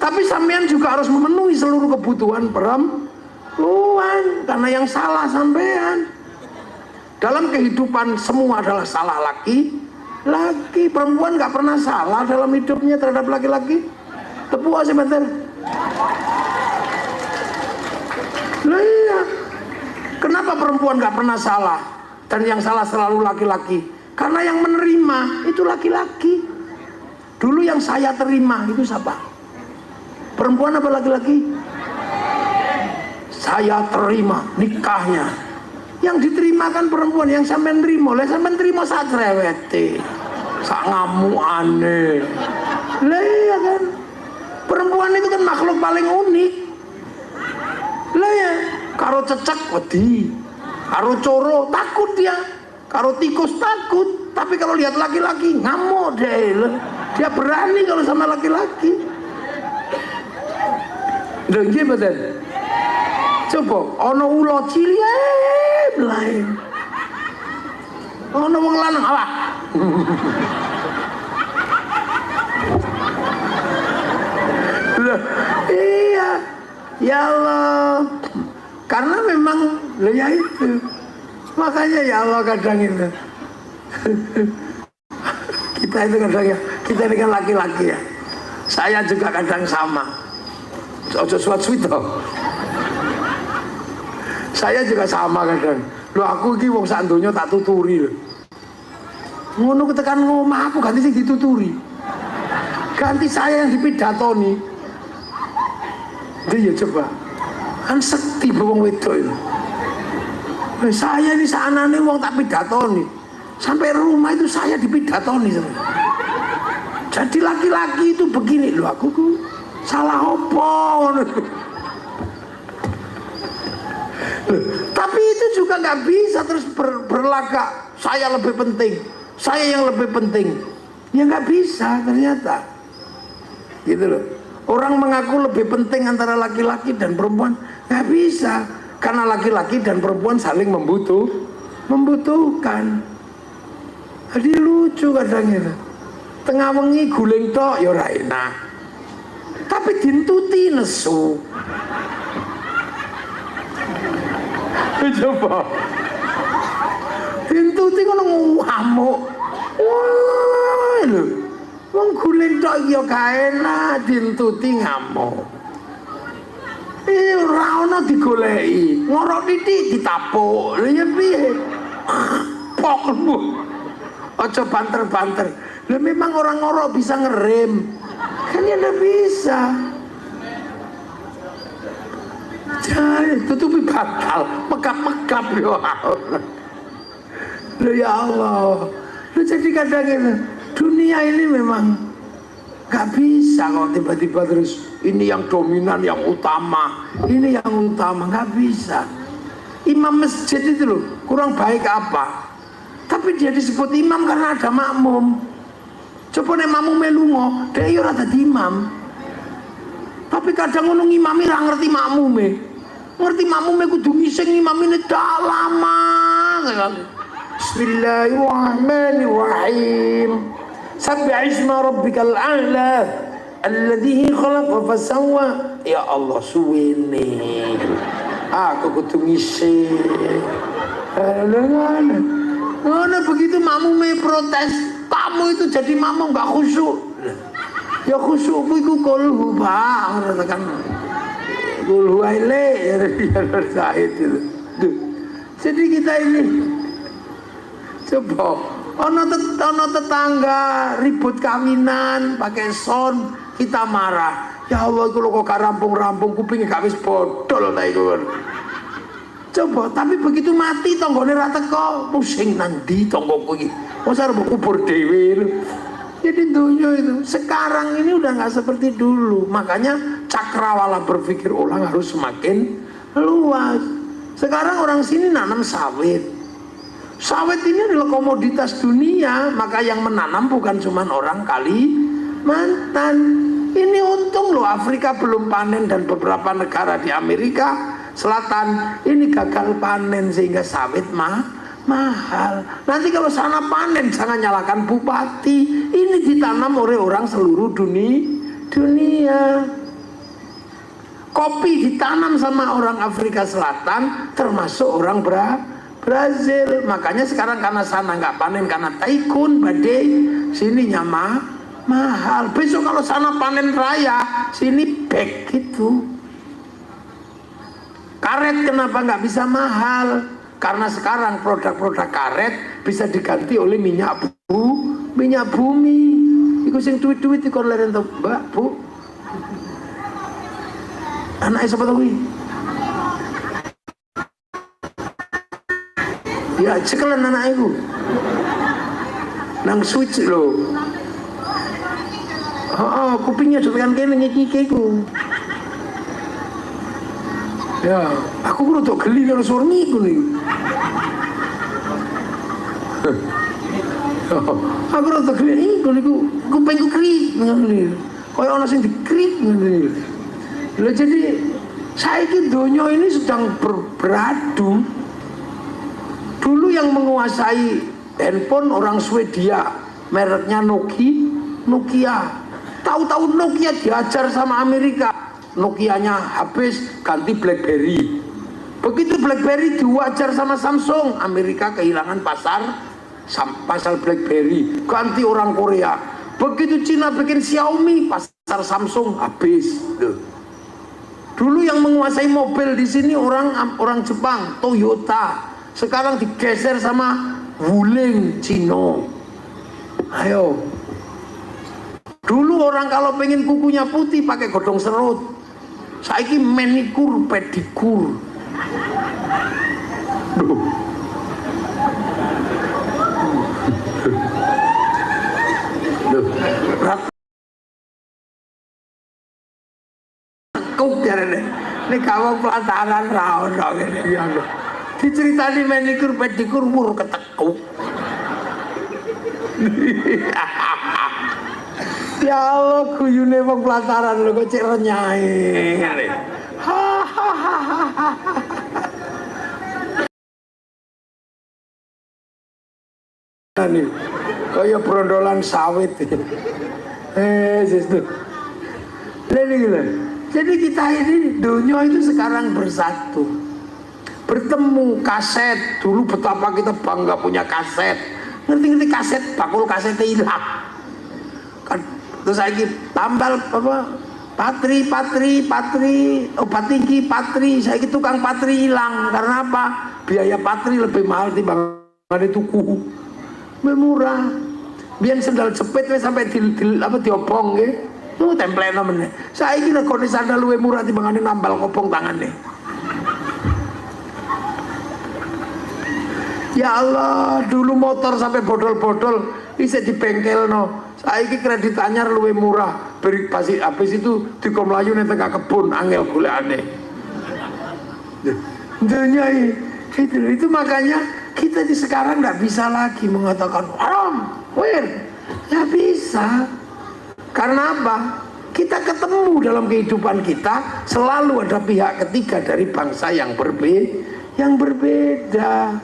Tapi sampean juga harus memenuhi seluruh kebutuhan perempuan, karena yang salah sampean. Dalam kehidupan semua adalah salah laki. Perempuan nggak pernah salah dalam hidupnya terhadap laki-laki. Tepuk sebentar. Lah iya. Kenapa perempuan nggak pernah salah dan yang salah selalu laki-laki? Karena yang menerima itu laki-laki. Dulu yang saya terima itu siapa? Perempuan apa laki-laki? Saya terima nikahnya. Yang diterima kan perempuan, yang sampean nerima. Lah sampean terima sak cerewete, sak ngamu aneh. Lah iya kan. Perempuan itu kan makhluk paling unik. Lah ya, karo cecek wedi, karo coro takut dia, karo tikus takut. Tapi kalau lihat laki-laki ngamuk deh. Dia berani kalau sama laki-laki. Lho nggih mboten? Coba ana ula cilik lain. Ana wong lanang awak. Iya. Ya Allah. Karena memang ya itu. Makanya ya Allah kadang itu. Kita itu kadang ya, kita ini kan laki-laki ya. Saya juga kadang sama. Ojo suat-suit toh. Saya juga sama kadang. Loh aku iki wong sak donya tak tuturi lho. Ngono ketekan ngomah aku ganti sing dituturi. Ganti saya yang dipidatoni. Dia coba. Kan sekti wong wedok itu. Saya ini saanane wong tak pidatoni. Sampai rumah itu saya dipidatoni. Jadi laki-laki itu begini loh, aku salah opo. Tapi itu juga nggak bisa terus berlagak saya lebih penting, saya yang lebih penting. Ya nggak bisa ternyata. Gitu loh. Orang mengaku lebih penting antara laki-laki dan perempuan, nggak bisa. Karena laki-laki dan perempuan saling membutuhkan. Jadi lucu kadang itu. Tengah wengi guling tok ya ora enak. Tapi dintuti nesu. Coba. Dintuti ngono ngamuk. Wah, lho. Wong guling tok ya gak enak, dintuti ngamuk. Ora ono digoleki. Ngorok titik ditapuk. Lha ya piye? Pok lemu. Aja banter-banter. Lah memang orang ngorok bisa ngerem. Kan ya nggak bisa. Jadi tutupi batal, megap-megap ya Allah. Loh ya Allah. Loh jadi kadang ini, dunia ini memang gak bisa kalau tiba-tiba terus ini yang dominan, yang utama, ini yang utama, gak bisa. Imam masjid itu loh kurang baik apa? Tapi dia disebut imam karena ada makmum. Coba nih makmum melungo, dia ora dadi imam. Tapi kadang ngono imam ora ngerti makmume. Ngerti makmume kudu ngising imamine dak lama. Bismillahirrahmanirrahim. Sabbih isma rabbikal a'la alladzi khalaqa fasawwa. Ya Allah suwene. Aku kudu ngising. Ngono begitu makmume protes, kamu itu jadi makmum gak khusyuk. Ya khusyukku iku kulhu Pak, ngono tekan. Kulhu aile ya bersaid itu. Jadi kita ini coba ono tetangga ribut kawinan pakai sound, kita marah. Ya Allah iku lho kok rampung-rampung kupinge gak wis bodol ta iku. Coba, tapi begitu mati tonggone ra teko, pusing nanti tonggoku iki. Mosok arep kubur dhewe. Jadi dunia itu sekarang ini udah nggak seperti dulu. Makanya cakrawala berpikir ulang harus semakin luas. Sekarang orang sini nanam sawit. Sawit ini adalah komoditas dunia, maka yang menanam bukan cuma orang Kalimantan. Ini untung loh Afrika belum panen dan beberapa negara di Amerika Selatan ini gagal panen sehingga sawit mahal. Nanti kalau sana panen jangan nyalakan bupati. Ini ditanam oleh orang seluruh dunia. Kopi ditanam sama orang Afrika Selatan termasuk orang Brazil. Makanya sekarang karena sana nggak panen karena tycoon badai, sininya mahal. Besok kalau sana panen raya, sini back gitu. Karet kenapa nggak bisa mahal? Karena sekarang produk-produk karet bisa diganti oleh minyak bumi. Iku sing duit-duit iki kon leren to, Mbak, Bu. Anake sapa to kuwi? Ya cekelan anake iku. Nang switch lho. Heeh, kupingnya tekan kene ngiki iku. Ya, aku kudu tok geli karo suara niku nih. Aku kudu tok geli niku kupingku krik ngene. Kaya ana sing dikrik ngene. Lha jadi saiki donya ini sedang beradu. Dulu yang menguasai handphone orang Swedia, mereknya Nokia. Tahu-tahu Nokia diajar sama Amerika. Nokianya habis ganti BlackBerry. Begitu BlackBerry diwajar sama Samsung, Amerika kehilangan pasar BlackBerry, ganti orang Korea. Begitu Cina bikin Xiaomi, pasar Samsung habis. Dulu yang menguasai mobil di sini orang Jepang, Toyota. Sekarang digeser sama Wuling, Cina. Ayo. Dulu orang kalau pengen kukunya putih pakai godong serut. Saiki manikur pedikur. Duh. Kok jarene nek kawang pelataran ra ono ngene ya. Diceritani manikur pedikur mur ketekuk. Ya Allah, guyune wong pelataran lho kok cek renyahe. Kaya brondolan sawit. Sistu. Jadi kita ini dunia itu sekarang bersatu. Bertemu kaset. Dulu betapa kita bangga punya kaset. Ngerti-ngerti kaset, bakul kasetnya hilang. Terus lagi tambal apa? Patri, obat tinggi patri. Saya tukang patri hilang. Karena apa? Biaya patri lebih mahal dibanding tuku. Murah. Biar sendal jepit sampai diobong nggih. Tempelnya namanya. Saya kira kondisi sandal lebih murah dibanding nambal kopong tangannya. Ya Allah, dulu motor sampai bodol-bodol bisa di bengkel no. Saiki kredit anyar luwih murah. Beri pasti habis itu diko mlayu ning tengah kebun angel golekane. Dunia itu makanya kita di sekarang nggak bisa lagi mengatakan haram, nggak bisa. Karena apa? Kita ketemu dalam kehidupan kita selalu ada pihak ketiga dari bangsa yang berbeda.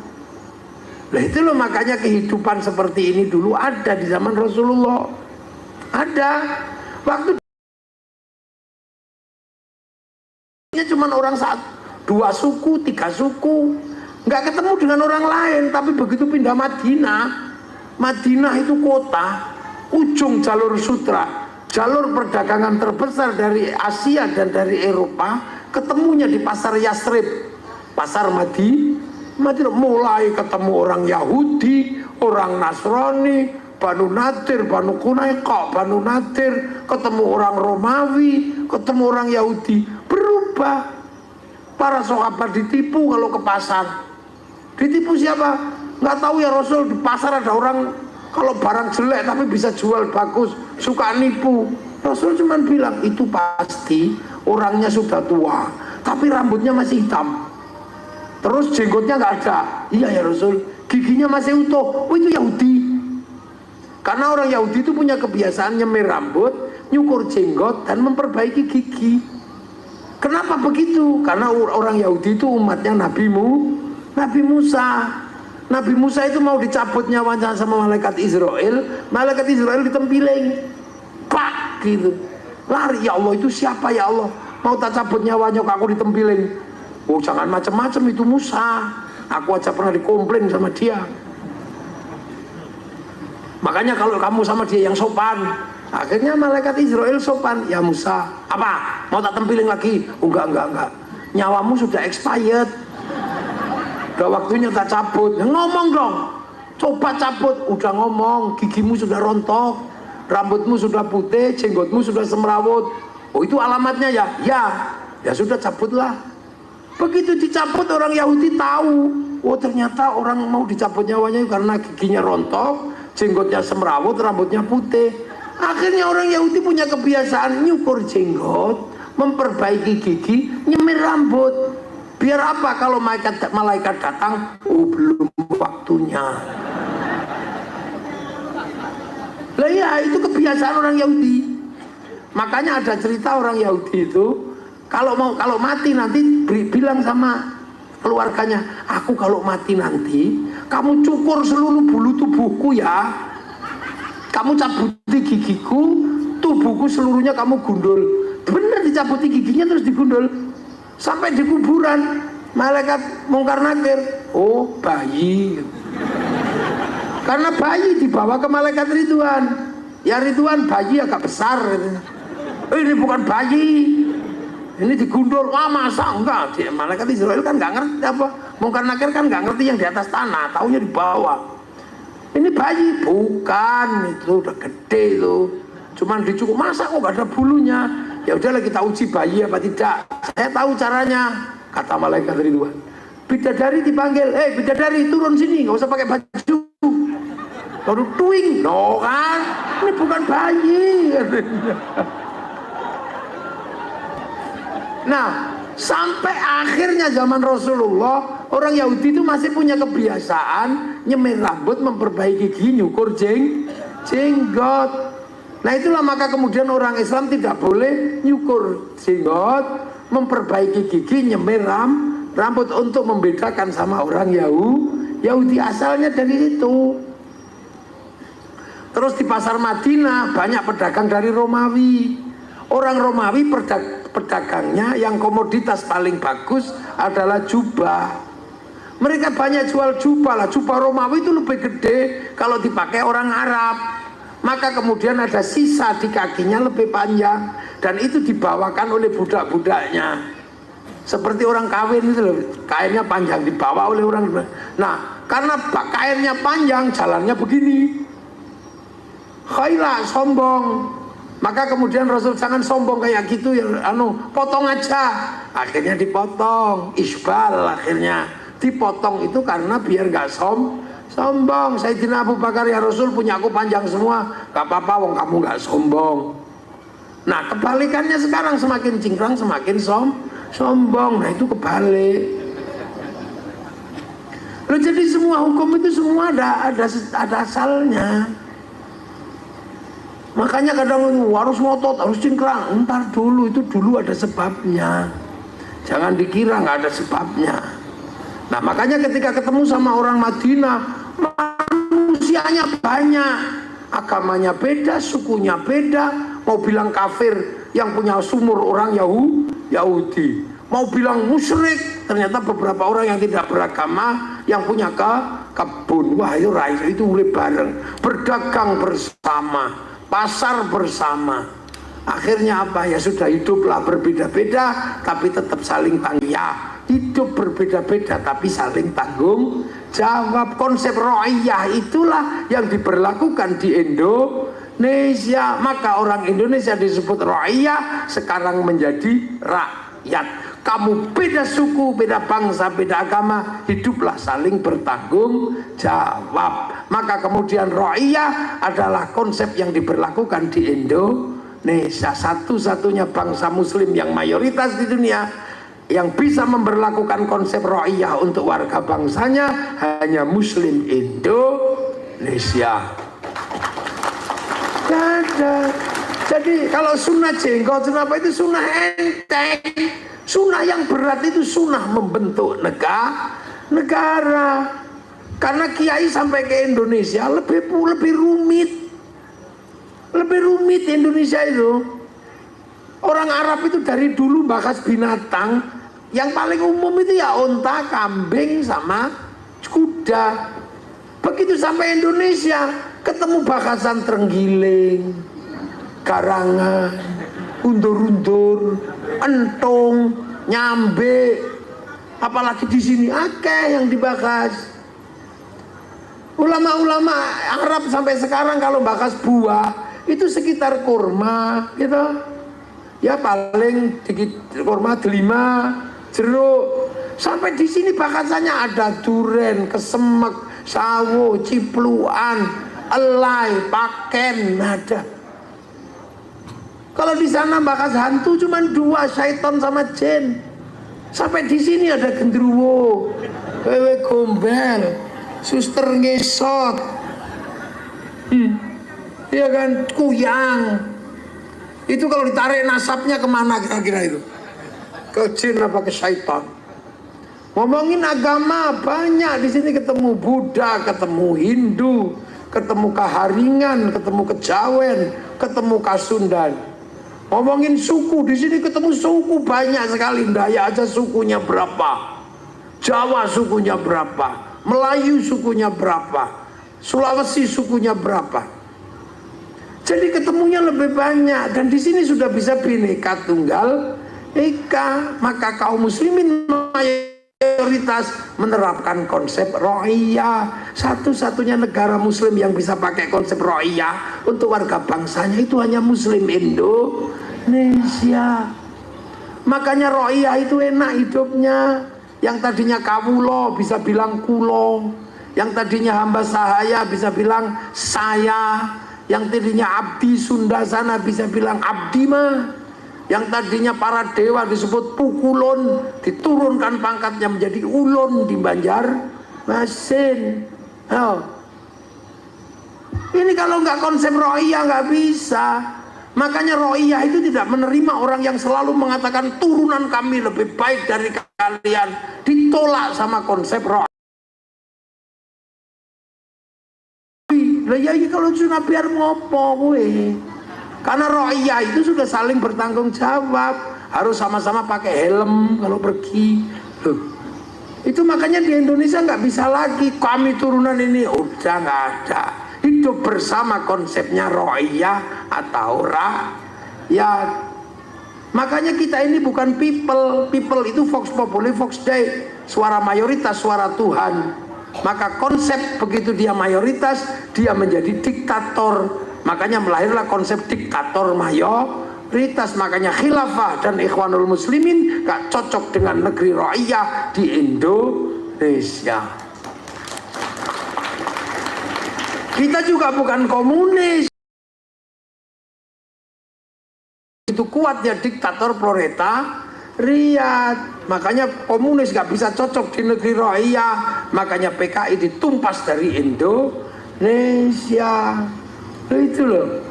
Nah itu loh makanya kehidupan seperti ini dulu ada di zaman Rasulullah. Ada. Waktu cuma orang dua suku, tiga suku, nggak ketemu dengan orang lain. Tapi begitu pindah Madinah itu kota ujung jalur sutra, jalur perdagangan terbesar dari Asia dan dari Eropa, ketemunya di pasar Yasrib, pasar Madinah. Mulai ketemu orang Yahudi, orang Nasrani, Banu Nadir, Banu Qunaiqa, Banu Nadir, ketemu orang Romawi, ketemu orang Yahudi, berubah. Para sahabat ditipu kalau ke pasar. Ditipu siapa? Nggak tahu ya Rasul, di pasar ada orang kalau barang jelek tapi bisa jual bagus, suka nipu. Rasul cuma bilang itu pasti orangnya sudah tua, tapi rambutnya masih hitam. Terus jenggotnya nggak ada. Iya ya Rasul, giginya masih utuh. Oh itu Yahudi. Karena orang Yahudi itu punya kebiasaan nyemir rambut, nyukur jenggot, dan memperbaiki gigi. Kenapa begitu? Karena orang Yahudi itu umatnya Nabi Musa. Nabi Musa itu mau dicabut nyawanya sama malaikat Israel. Malaikat Israel ditempiling, pak gitu, lari. Ya Allah, itu siapa ya Allah? Mau tak cabut nyawanya kok aku ditempiling? Oh jangan macam-macam, itu Musa. Aku aja pernah dikomplain sama dia. Makanya kalau kamu sama dia yang sopan. Akhirnya malaikat Israel sopan. Ya Musa, apa? Mau tak tempiling lagi? Oh, enggak. Nyawamu sudah expired. Udah waktunya tak cabut. Ngomong dong. Coba cabut. Udah ngomong. Gigimu sudah rontok. Rambutmu sudah putih. Jenggotmu sudah semrawut. Oh itu alamatnya ya? Ya sudah cabutlah. Begitu dicabut orang Yahudi tahu. Oh ternyata orang mau dicabut nyawanya karena giginya rontok, jenggotnya semrawut, rambutnya putih. Akhirnya orang Yahudi punya kebiasaan nyukur jenggot, memperbaiki gigi, nyemir rambut. Biar apa? Kalau malaikat datang, oh belum waktunya. Lah ya itu kebiasaan orang Yahudi. Makanya ada cerita orang Yahudi itu kalau mati nanti bilang sama keluarganya, aku kalau mati nanti kamu cukur seluruh bulu tubuhku ya. Kamu cabuti gigiku, tubuhku seluruhnya kamu gundul. Bener dicabuti giginya terus digundul. Sampai di kuburan, malaikat Mungkar Nakir, oh bayi. Karena bayi dibawa ke malaikat Ridwan. Ya Ridwan bayi agak besar. Ini bukan bayi. Ini digundul. Wah masa enggak? Malaikat Israel kan nggak ngerti apa. Mungkar Nakir kan nggak ngerti yang di atas tanah, taunya di bawah. Ini bayi, bukan, itu udah gede loh. Cuman dicukur, masa kok gak ada bulunya? Ya udahlah kita uji bayi apa tidak. Saya tahu caranya, kata malaikat Ridwan. Bidadari dipanggil, bidadari turun sini, nggak usah pakai baju. Baru tuing, no kan? Ini bukan bayi. Nah, sampai akhirnya zaman Rasulullah, orang Yahudi itu masih punya kebiasaan nyemir rambut, memperbaiki gigi, nyukur jenggot. Nah itulah maka kemudian orang Islam tidak boleh nyukur jenggot, memperbaiki gigi, nyemir rambut untuk membedakan sama orang Yahudi. Asalnya dari situ. Terus di pasar Madinah banyak pedagang dari Romawi. Orang Romawi pedagangnya yang komoditas paling bagus adalah jubah. Mereka banyak jual jubah lah. Jubah Romawi itu lebih gede kalau dipakai orang Arab. Maka kemudian ada sisa di kakinya lebih panjang. Dan itu dibawakan oleh budak-budaknya. Seperti orang kawin itu loh. Kainnya panjang dibawa oleh orang. Nah karena kainnya panjang jalannya begini. Khailah sombong. Maka kemudian Rasul jangan sombong kayak gitu ya, potong aja. Akhirnya dipotong, isbal akhirnya. dipotong itu karena biar nggak sombong. Sayyidina Abu Bakar, ya Rasul, punya aku panjang semua, gak apa-apa wong kamu gak sombong. Nah kebalikannya sekarang, semakin cingkrang semakin sombong. Nah itu kebalik. Loh, jadi semua hukum itu semua ada asalnya. Makanya kadang harus ngotot, harus cingkrang. Entar dulu, itu dulu ada sebabnya. Jangan dikira nggak ada sebabnya. Nah makanya ketika ketemu sama orang Madinah, manusianya banyak, agamanya beda, sukunya beda. Mau bilang kafir yang punya sumur orang Yahudi, mau bilang musyrik, ternyata beberapa orang yang tidak beragama yang punya kebun. Wah itu boleh bareng, berdagang bersama, pasar bersama. Akhirnya apa? Ya sudah, hiduplah berbeda-beda tapi tetap saling ya, hidup berbeda-beda tapi saling tanggung jawab. Konsep ro'iyah itulah yang diberlakukan di Indonesia. Maka orang Indonesia disebut ro'iyah, sekarang menjadi rakyat. Kamu beda suku, beda bangsa, beda agama, hiduplah saling bertanggung jawab. Maka kemudian ro'iyah adalah konsep yang diberlakukan di Indonesia. Satu-satunya bangsa muslim yang mayoritas di dunia yang bisa memberlakukan konsep ro'iyah untuk warga bangsanya hanya muslim Indonesia. Jadi kalau sunnah jenggot, sunnah apa itu? Sunnah enteng. Sunnah yang berat itu sunnah membentuk negara. Karena kiai sampai ke Indonesia lebih rumit. Lebih rumit Indonesia itu. Orang Arab itu dari dulu bahas binatang, yang paling umum itu ya unta, kambing, sama kuda. Begitu sampai Indonesia, ketemu bahasan terenggiling, garangan, undur-undur, entung, nyambe, apalagi di sini akeh yang dibahas. Ulama-ulama Arab sampai sekarang kalau bahas buah itu sekitar kurma, gitu. Ya paling dikit kurma, delima, jeruk. Sampai di sini bahasannya ada duren, kesemek, sawo, cipluan, elai, paken, ada. Kalau di sana bahas hantu cuma dua, syaitan sama jin. Sampai di sini ada gendruwo, wewe gombel, suster ngesot, iya kan, kuyang. Itu kalau ditarik nasabnya kemana kira-kira itu? Ke jin apa ke syaitan? Ngomongin agama banyak di sini, ketemu Buddha, ketemu Hindu, ketemu Kaharingan, ketemu Kejawen, ketemu Kasundan. Ngomongin suku, di sini ketemu suku banyak sekali. Dayak aja sukunya berapa, Jawa sukunya berapa, Melayu sukunya berapa, Sulawesi sukunya berapa. Jadi ketemunya lebih banyak, dan di sini sudah bisa Bhinneka Tunggal Ika. Maka kaum muslimin mayoritas menerapkan konsep ro'iyah. Satu-satunya negara muslim yang bisa pakai konsep ro'iyah untuk warga bangsanya itu hanya muslim Indonesia. Makanya ro'iyah itu enak hidupnya. Yang tadinya kawulo bisa bilang kulo, yang tadinya hamba sahaya bisa bilang saya, yang tadinya abdi Sunda sana bisa bilang abdi mah, yang tadinya para dewa disebut pukulun diturunkan pangkatnya menjadi ulun di Banjarmasin. Ini kalau nggak konsep ro'iyah nggak bisa. Makanya ro'iyah itu tidak menerima orang yang selalu mengatakan turunan kami lebih baik dari kalian. Ditolak sama konsep ro'iyah. Lah ya kalau sunnah biar ngopo gue. Karena ro'iyah itu sudah saling bertanggung jawab. Harus sama-sama pakai helm kalau pergi. Itu makanya di Indonesia nggak bisa lagi kami turunan ini, udah nggak ada. Hidup bersama konsepnya ro'iyah atau rakyat. Makanya kita ini bukan people. People itu vox populi, vox dei, suara mayoritas, suara Tuhan. Maka konsep begitu dia mayoritas, dia menjadi diktator. Makanya melahirlah konsep diktator mayoritas. Makanya khilafah dan ikhwanul muslimin gak cocok dengan negeri ro'iyah di Indonesia. Indonesia. Kita juga bukan komunis. Itu kuatnya diktator proletariat. Makanya komunis gak bisa cocok di negeri rakyat. Makanya PKI ditumpas dari Indonesia. Itu loh.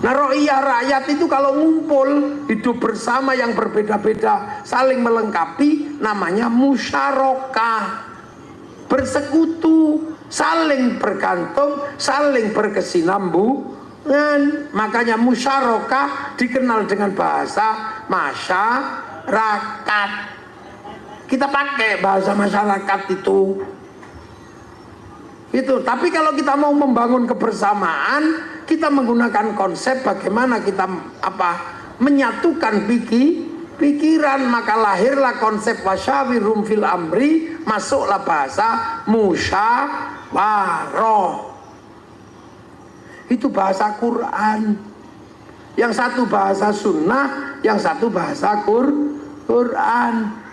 Nah rakyat itu kalau ngumpul hidup bersama yang berbeda-beda saling melengkapi namanya musyarakah. Bersekutu, saling bergantung, saling berkesinambungan. Makanya musyarakah dikenal dengan bahasa masyarakat. Kita pakai bahasa masyarakat itu. Tapi kalau kita mau membangun kebersamaan, kita menggunakan konsep bagaimana kita menyatukan pikiran, maka lahirlah konsep wasyawirum fil amri, masuklah bahasa musyawarah. Itu bahasa Quran. Yang satu bahasa sunnah, yang satu bahasa Quran.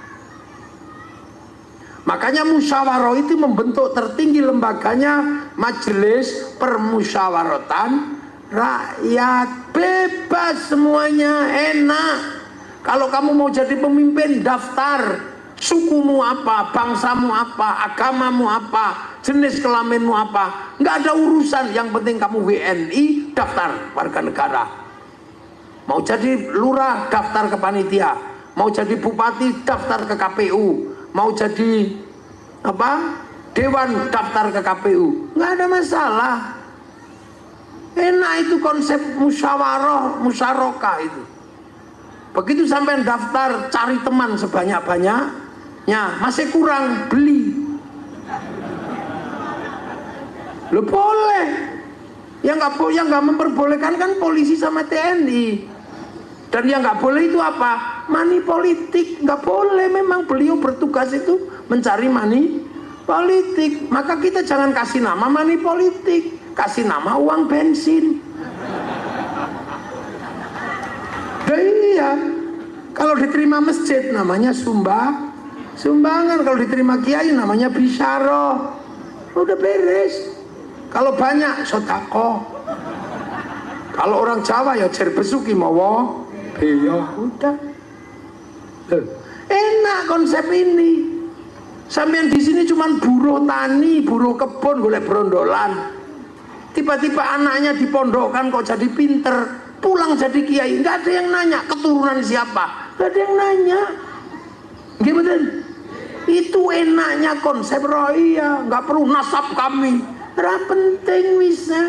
Makanya musyawarah itu membentuk tertinggi lembaganya Majelis Permusyawaratan Rakyat. Bebas semuanya, enak. Kalau kamu mau jadi pemimpin, daftar sukumu apa, bangsamu apa, agamamu apa, jenis kelaminmu apa, nggak ada urusan. Yang penting kamu WNI, daftar warga negara. Mau jadi lurah, daftar ke panitia. Mau jadi bupati, daftar ke KPU. Mau jadi dewan, daftar ke KPU, nggak ada masalah. Enak itu konsep musyarakah itu. Begitu sampai daftar, cari teman sebanyak-banyaknya, masih kurang, beli. Lo boleh. Yang nggak memperbolehkan kan polisi sama TNI. Dan yang nggak boleh itu apa? Money politik. Nggak boleh, memang beliau bertugas itu mencari money politik. Maka kita jangan kasih nama money politik, kasih nama uang bensin. Iya, kalau diterima masjid namanya sumbangan, kalau diterima kiai namanya bisyarah. Udah beres. Kalau banyak sedekah. Kalau orang Jawa ya jer besuki mawa. Iya, udah. Enak konsep ini. Sampean di sini cuman buruh tani, buruh kebun, golek brondolan. Tiba-tiba anaknya dipondokkan kok jadi pinter, pulang jadi kiai. Nggak ada yang nanya keturunan siapa, nggak ada yang nanya. Gimana? Itu enaknya konsep roya, nggak perlu nasab kami. Nggak penting bisa.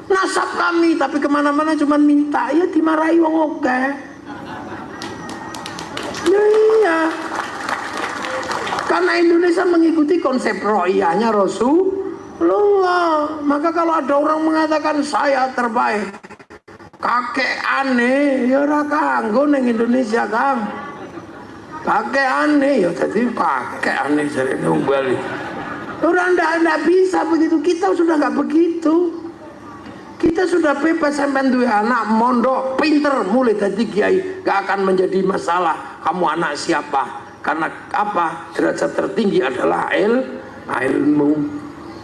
Nasab kami, tapi kemana-mana cuma minta, ya dimarahi wong oke. Ya iya. Karena Indonesia mengikuti konsep roiyahnya Rasulullah. Maka kalau ada orang mengatakan saya terbaik, kakek aneh, ya ora kanggo ning Indonesia, Kang. Kakek aneh, ya jadi kakek aneh jadi nang Bali. Orang ndak bisa begitu, kita sudah nggak begitu. Kita sudah bebas sampai duwe anak mondok pinter mulai dari kiai, gak akan menjadi masalah kamu anak siapa, karena apa, derajat tertinggi adalah ilmu.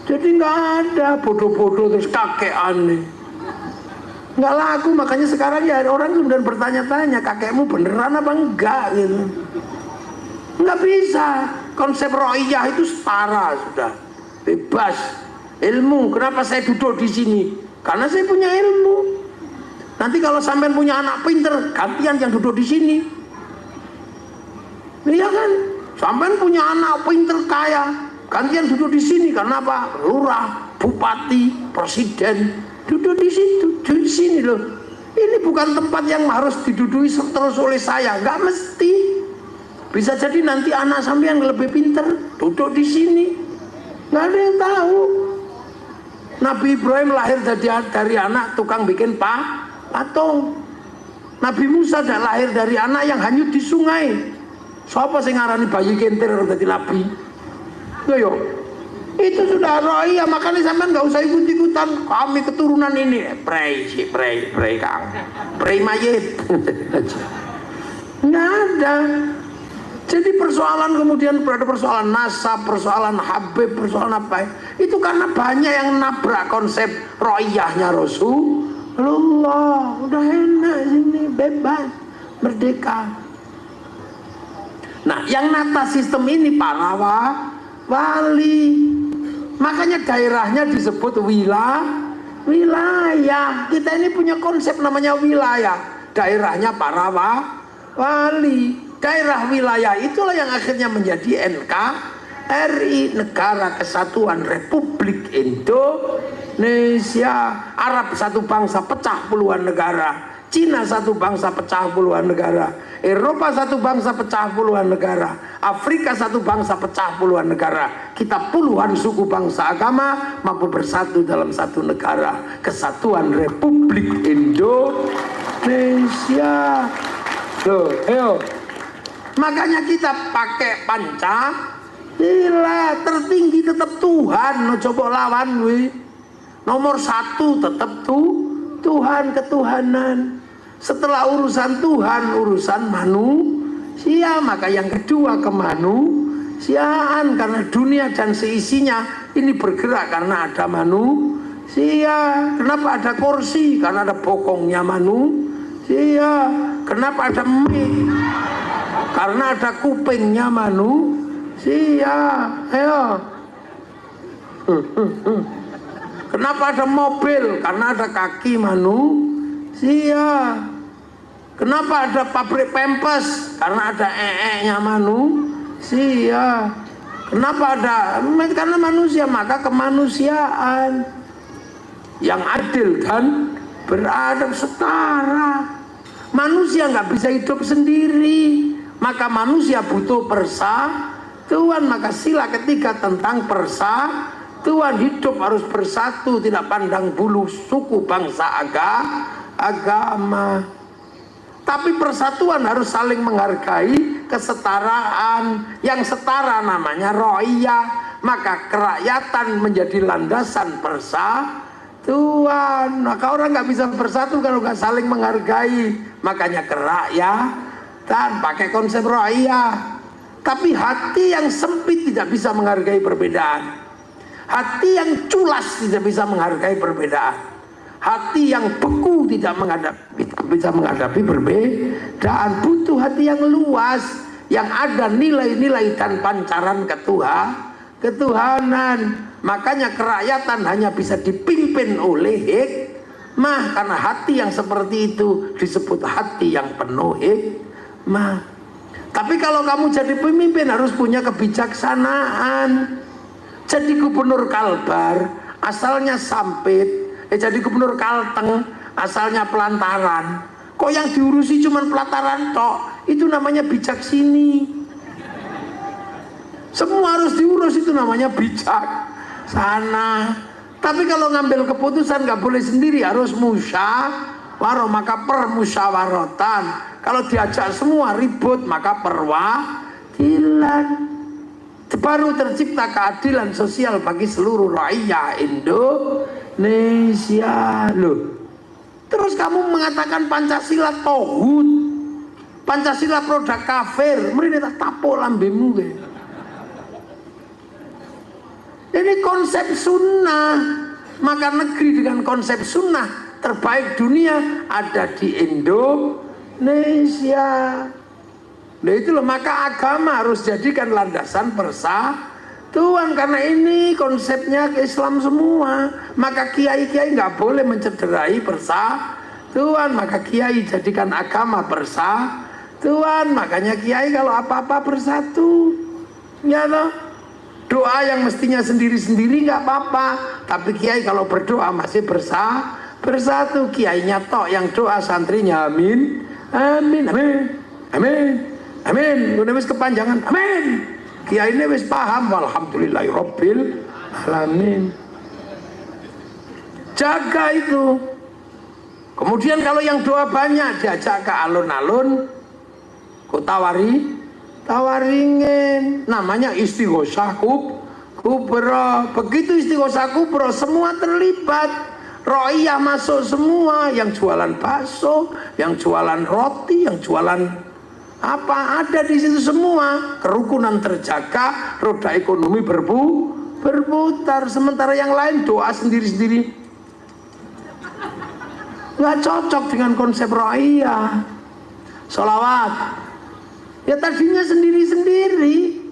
Jadi nggak ada bodoh-bodoh terus kakek aneh, nggak laku. Makanya sekarang ya orang kemudian bertanya-tanya kakekmu beneran apa enggak gitu. Nggak bisa. Konsep roiyah itu setara, sudah bebas ilmu. Kenapa saya duduk di sini? Karena saya punya ilmu. Nanti kalau sampean punya anak pinter, gantian yang duduk di sini. Iya kan? Sampean punya anak pinter kaya, gantian duduk di sini. Karena apa? Lurah, bupati, presiden duduk di situ, di sini loh. Ini bukan tempat yang harus diduduki terus oleh saya. Nggak mesti. Bisa jadi nanti anak sampean lebih pinter duduk di sini. Nggak ada yang tahu. Nabi Ibrahim lahir dari anak tukang bikin patung. Nabi Musa lahir dari anak yang hanyut di sungai. Siapa sing ngarani bayi kentir dari nabi? Yo, itu sudah roya. Makanya sampean nggak usah ikut-ikutan. Kami keturunan ini, prei kang, prei mayit. Nggak ada. Jadi persoalan kemudian ada persoalan NASA, persoalan Habib, persoalan apa itu karena banyak yang nabrak konsep ro'iyahnya Rasulullah. Udah enak sini, bebas, merdeka. Nah, yang nata sistem ini para wali. Makanya daerahnya disebut wilayah. Kita ini punya konsep namanya wilayah. Daerahnya para wali. Daerah wilayah itulah yang akhirnya menjadi NKRI, Negara Kesatuan Republik Indonesia. Arab satu bangsa pecah puluhan negara, Cina satu bangsa pecah puluhan negara, Eropa satu bangsa pecah puluhan negara, Afrika satu bangsa pecah puluhan negara. Kita puluhan suku bangsa agama mampu bersatu dalam satu negara, Kesatuan Republik Indonesia. Loh, ayo. Makanya kita pakai Pancasila, tertinggi tetap Tuhan. No coba lawan we. Nomor satu tetap Tuhan, ketuhanan. Setelah urusan Tuhan, urusan manusia. Maka yang kedua kemanusiaan, karena dunia dan seisinya ini bergerak karena ada manusia. Kenapa ada kursi? Karena ada bokongnya manusia. Kenapa ada mic? Karena ada kupingnya manusia. Ayo. Kenapa ada mobil? Karena ada kaki manusia. Kenapa ada pabrik Pampers? Karena ada nya manusia. Kenapa ada? Karena manusia. Maka kemanusiaan yang adil dan beradab setara. Manusia nggak bisa hidup sendiri. Maka manusia butuh persatuan. Maka sila ketiga tentang persatuan. Hidup harus bersatu, tidak pandang bulu suku, bangsa, agama. Tapi persatuan harus saling menghargai, kesetaraan. Yang setara namanya ro'iyah. Maka kerakyatan menjadi landasan persatuan. Maka orang nggak bisa bersatu kalau nggak saling menghargai. Makanya kerakyatan pakai konsep ro'iyah. Tapi hati yang sempit tidak bisa menghargai perbedaan. Hati yang culas tidak bisa menghargai perbedaan. Hati yang beku tidak bisa menghadapi perbedaan. Butuh hati yang luas, yang ada nilai-nilai dan pancaran ketuhanan. Makanya kerakyatan hanya bisa dipimpin oleh hikmah. Karena hati yang seperti itu disebut hati yang penuh hikmah. Tapi kalau kamu jadi pemimpin harus punya kebijaksanaan. Jadi gubernur Kalbar asalnya Sampit, jadi gubernur Kalteng asalnya Pelantaran. Kok yang diurusi cuma pelataran tok? Itu namanya bijaksini. Semua harus diurus, itu namanya bijaksana. Tapi kalau ngambil keputusan nggak boleh sendiri, harus musyawarah. Maka permusyawaratan. Kalau diajak semua ribut, maka perwakilan. Baru tercipta keadilan sosial bagi seluruh rakyat Indonesia. Loh, terus kamu mengatakan Pancasila tauhid, Pancasila produk kafir, mereka tak tapuk lambemu. Ini konsep sunnah. Maka negeri dengan konsep sunnah terbaik dunia ada di Indonesia. Nah itu loh, maka agama harus jadikan landasan persatuan. Karena ini konsepnya ke Islam semua. Maka kiai-kiai nggak boleh mencederai persatuan. Maka kiai jadikan agama persatuan. Makanya kiai kalau apa-apa bersatu. Ya loh. Doa yang mestinya sendiri-sendiri nggak apa-apa. Tapi kiai kalau berdoa masih bersatu. Kiainya tok yang doa, santrinya amin. Amin, amin, amin. Amin, udah wis kepanjangan. Amin. Kiai ini wis paham. Walhamdulillahirabbil alamin. Jaga itu. Kemudian kalau yang doa banyak diajak ke alun-alun, kok tawaringin. Namanya istighosah kubra. Begitu istighosah kubra semua terlibat. Ro'iyah masuk semua. Yang jualan bakso, yang jualan roti, yang jualan Apa ada di situ semua, kerukunan terjaga, roda ekonomi berputar. Sementara yang lain doa sendiri-sendiri, nggak cocok dengan konsep ro'iyah. Sholawat ya tadinya sendiri-sendiri.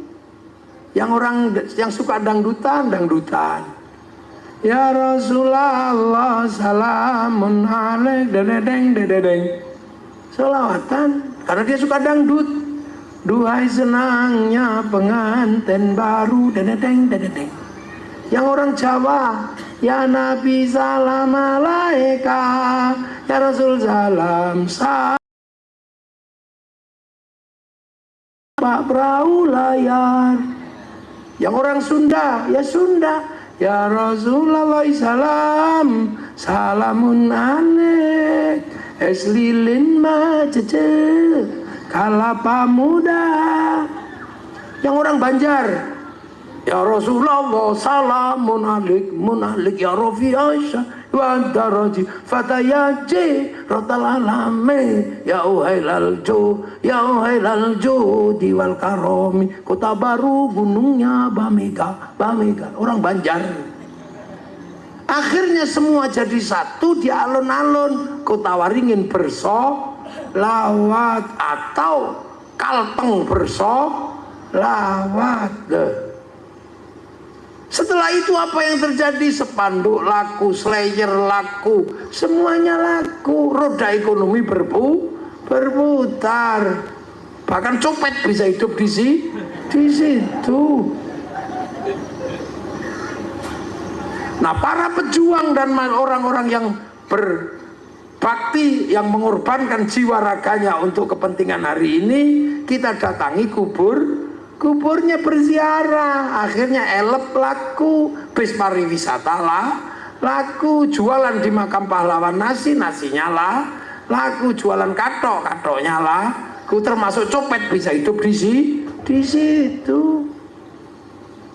Yang orang yang suka dangdutan. Ya Rasulullah salamun alaik dedeng. Sholawatan karena dia suka dangdut. Duhai senangnya pengantin baru dedeng. Yang orang Jawa, ya Nabi salam alaika, ya Rasul salam Pak perahu layar. Yang orang Sunda, ya Sunda, ya Rasulullah salam salamun alaik, es lilin macece kalapa muda. Yang orang Banjar, ya Rasulullah salamun alik ya Rafi Aisyah wa daraji fatayaji rotal alame ya uhailal jo diwal karomi kota baru gunungnya Bamega. Orang Banjar. Akhirnya semua jadi satu di alun-alun Kota Waringin bersolawat atau Kalteng bersolawat. Setelah itu apa yang terjadi? Spanduk laku, slayer laku, semuanya laku. Roda ekonomi berputar. Bahkan copet bisa hidup di situ. Nah, para pejuang dan orang-orang yang berbakti, yang mengorbankan jiwa raganya untuk kepentingan hari ini, kita datangi kuburnya berziarah. Akhirnya elep laku, bis pariwisata laku, jualan di makam pahlawan nasinya laku, jualan katoknya laku, termasuk copet bisa hidup di situ.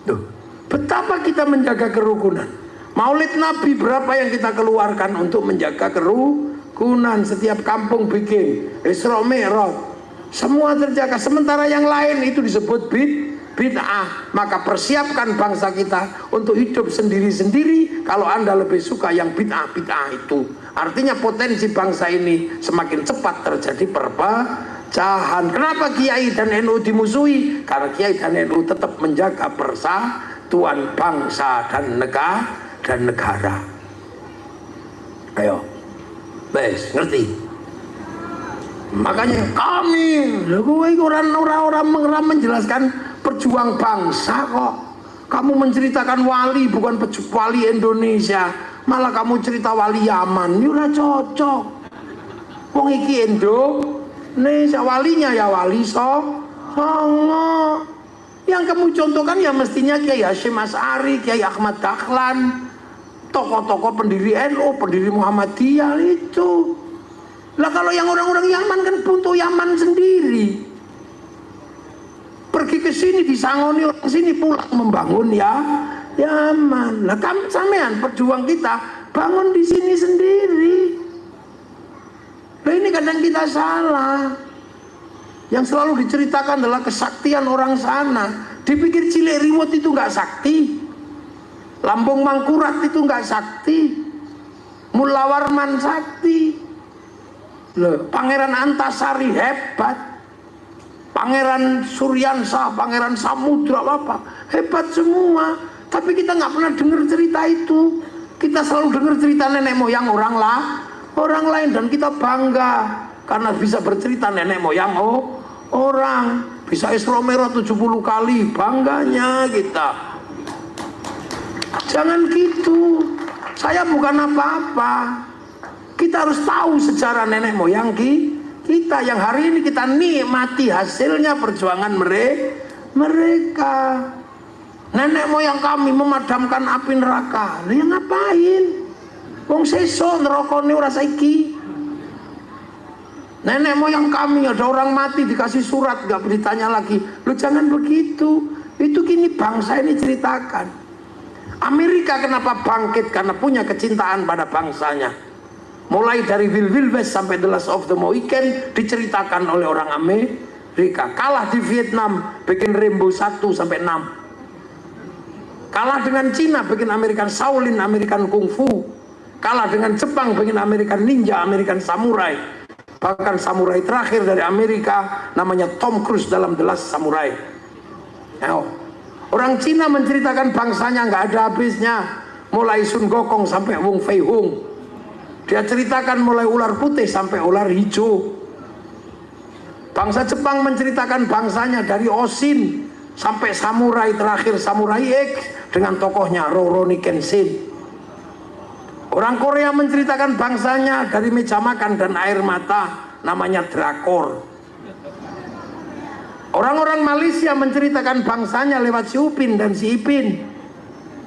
Tuh, betapa kita menjaga kerukunan. Maulid Nabi berapa yang kita keluarkan untuk menjaga kerukunan. Setiap kampung bikin Isra Mi'raj, semua terjaga. Sementara yang lain itu disebut bid'ah. Maka persiapkan bangsa kita untuk hidup sendiri-sendiri. Kalau Anda lebih suka yang bid'ah itu, artinya potensi bangsa ini semakin cepat terjadi perpecahan. Kenapa Kiai dan NU dimusuhi? Karena Kiai dan NU tetap menjaga persatuan bangsa dan negara. Ayo, bes, ngerti? Makanya kami, orang menjelaskan perjuang bangsa kok. Kamu menceritakan wali, bukan wali Indonesia, malah kamu cerita wali Yaman. Ini udah cocok. Wong iki Indonesia, walinya ya wali Songo. Yang kamu contohkan ya mestinya Kiai Hasyim Asy'ari, Kiai Ahmad Dahlan, tokoh-tokoh pendiri NU, pendiri Muhammadiyah itu. Lah kalau yang orang-orang Yaman kan untuk Yaman sendiri. Pergi ke sini disangoni orang sini, pulang membangun ya Yaman. Lah sampean perjuang kita bangun di sini sendiri. Lah ini kadang kita salah. Yang selalu diceritakan adalah kesaktian orang sana. Dipikir Cilik Riwut itu nggak sakti, Lampung Mangkurat itu nggak sakti, Mula Warman sakti. Loh, Pangeran Antasari hebat, Pangeran Suryansah, Pangeran Samudra apa hebat semua. Tapi kita nggak pernah dengar cerita itu. Kita selalu dengar cerita nenek moyang orang lain, dan kita bangga karena bisa bercerita nenek moyang orang. Bisa Isra Mi'raj 70 kali, bangganya kita. Jangan gitu. Saya bukan apa-apa. Kita harus tahu sejarah nenek moyang kita yang hari ini kita nikmati hasilnya perjuangan mereka. Nenek moyang kami memadamkan api neraka. Lah yang ngapain? Wong sesuk nerakane ora saiki. Nenek moyang kami ada orang mati dikasih surat, gak ditanya lagi. Lu jangan begitu. Itu kini bangsa ini ceritakan. Amerika kenapa bangkit? Karena punya kecintaan pada bangsanya. Mulai dari Will West sampai The Last of the Mohican diceritakan oleh orang merdeka. Kalah di Vietnam, bikin Rambo 1 sampai 6. Kalah dengan Cina, bikin American Shaolin, American Kung Fu. Kalah dengan Jepang, bikin American Ninja, American Samurai. Bahkan samurai terakhir dari Amerika namanya Tom Cruise dalam The Last Samurai. Orang Cina menceritakan bangsanya nggak ada habisnya, mulai Sun Gokong sampai Wong Fei Hung. Dia ceritakan mulai ular putih sampai ular hijau. Bangsa Jepang menceritakan bangsanya dari Oshin sampai samurai terakhir, Samurai X dengan tokohnya Rurouni Kenshin. Orang Korea menceritakan bangsanya dari meja makan dan air mata, namanya drakor. Orang-orang Malaysia menceritakan bangsanya lewat Si Upin dan Si Ipin.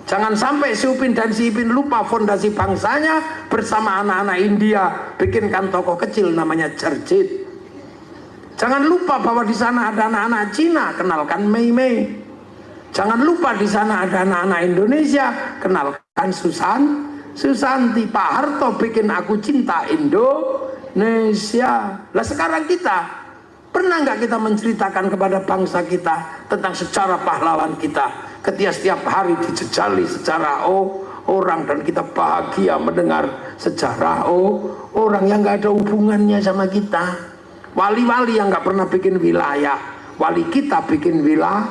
Jangan sampai Si Upin dan Si Ipin lupa fondasi bangsanya bersama anak-anak India, bikinkan tokoh kecil namanya Jerjit. Jangan lupa bahwa di sana ada anak-anak Cina, kenalkan Mei Mei. Jangan lupa di sana ada anak-anak Indonesia, kenalkan Susanti. Pak Harto bikin Aku Cinta Indonesia. Lah sekarang kita, pernah nggak kita menceritakan kepada bangsa kita tentang sejarah pahlawan kita? Ketika setiap hari dijejali sejarah orang, dan kita bahagia mendengar sejarah orang yang nggak ada hubungannya sama kita. Wali-wali yang nggak pernah bikin wilayah, wali kita bikin wilayah.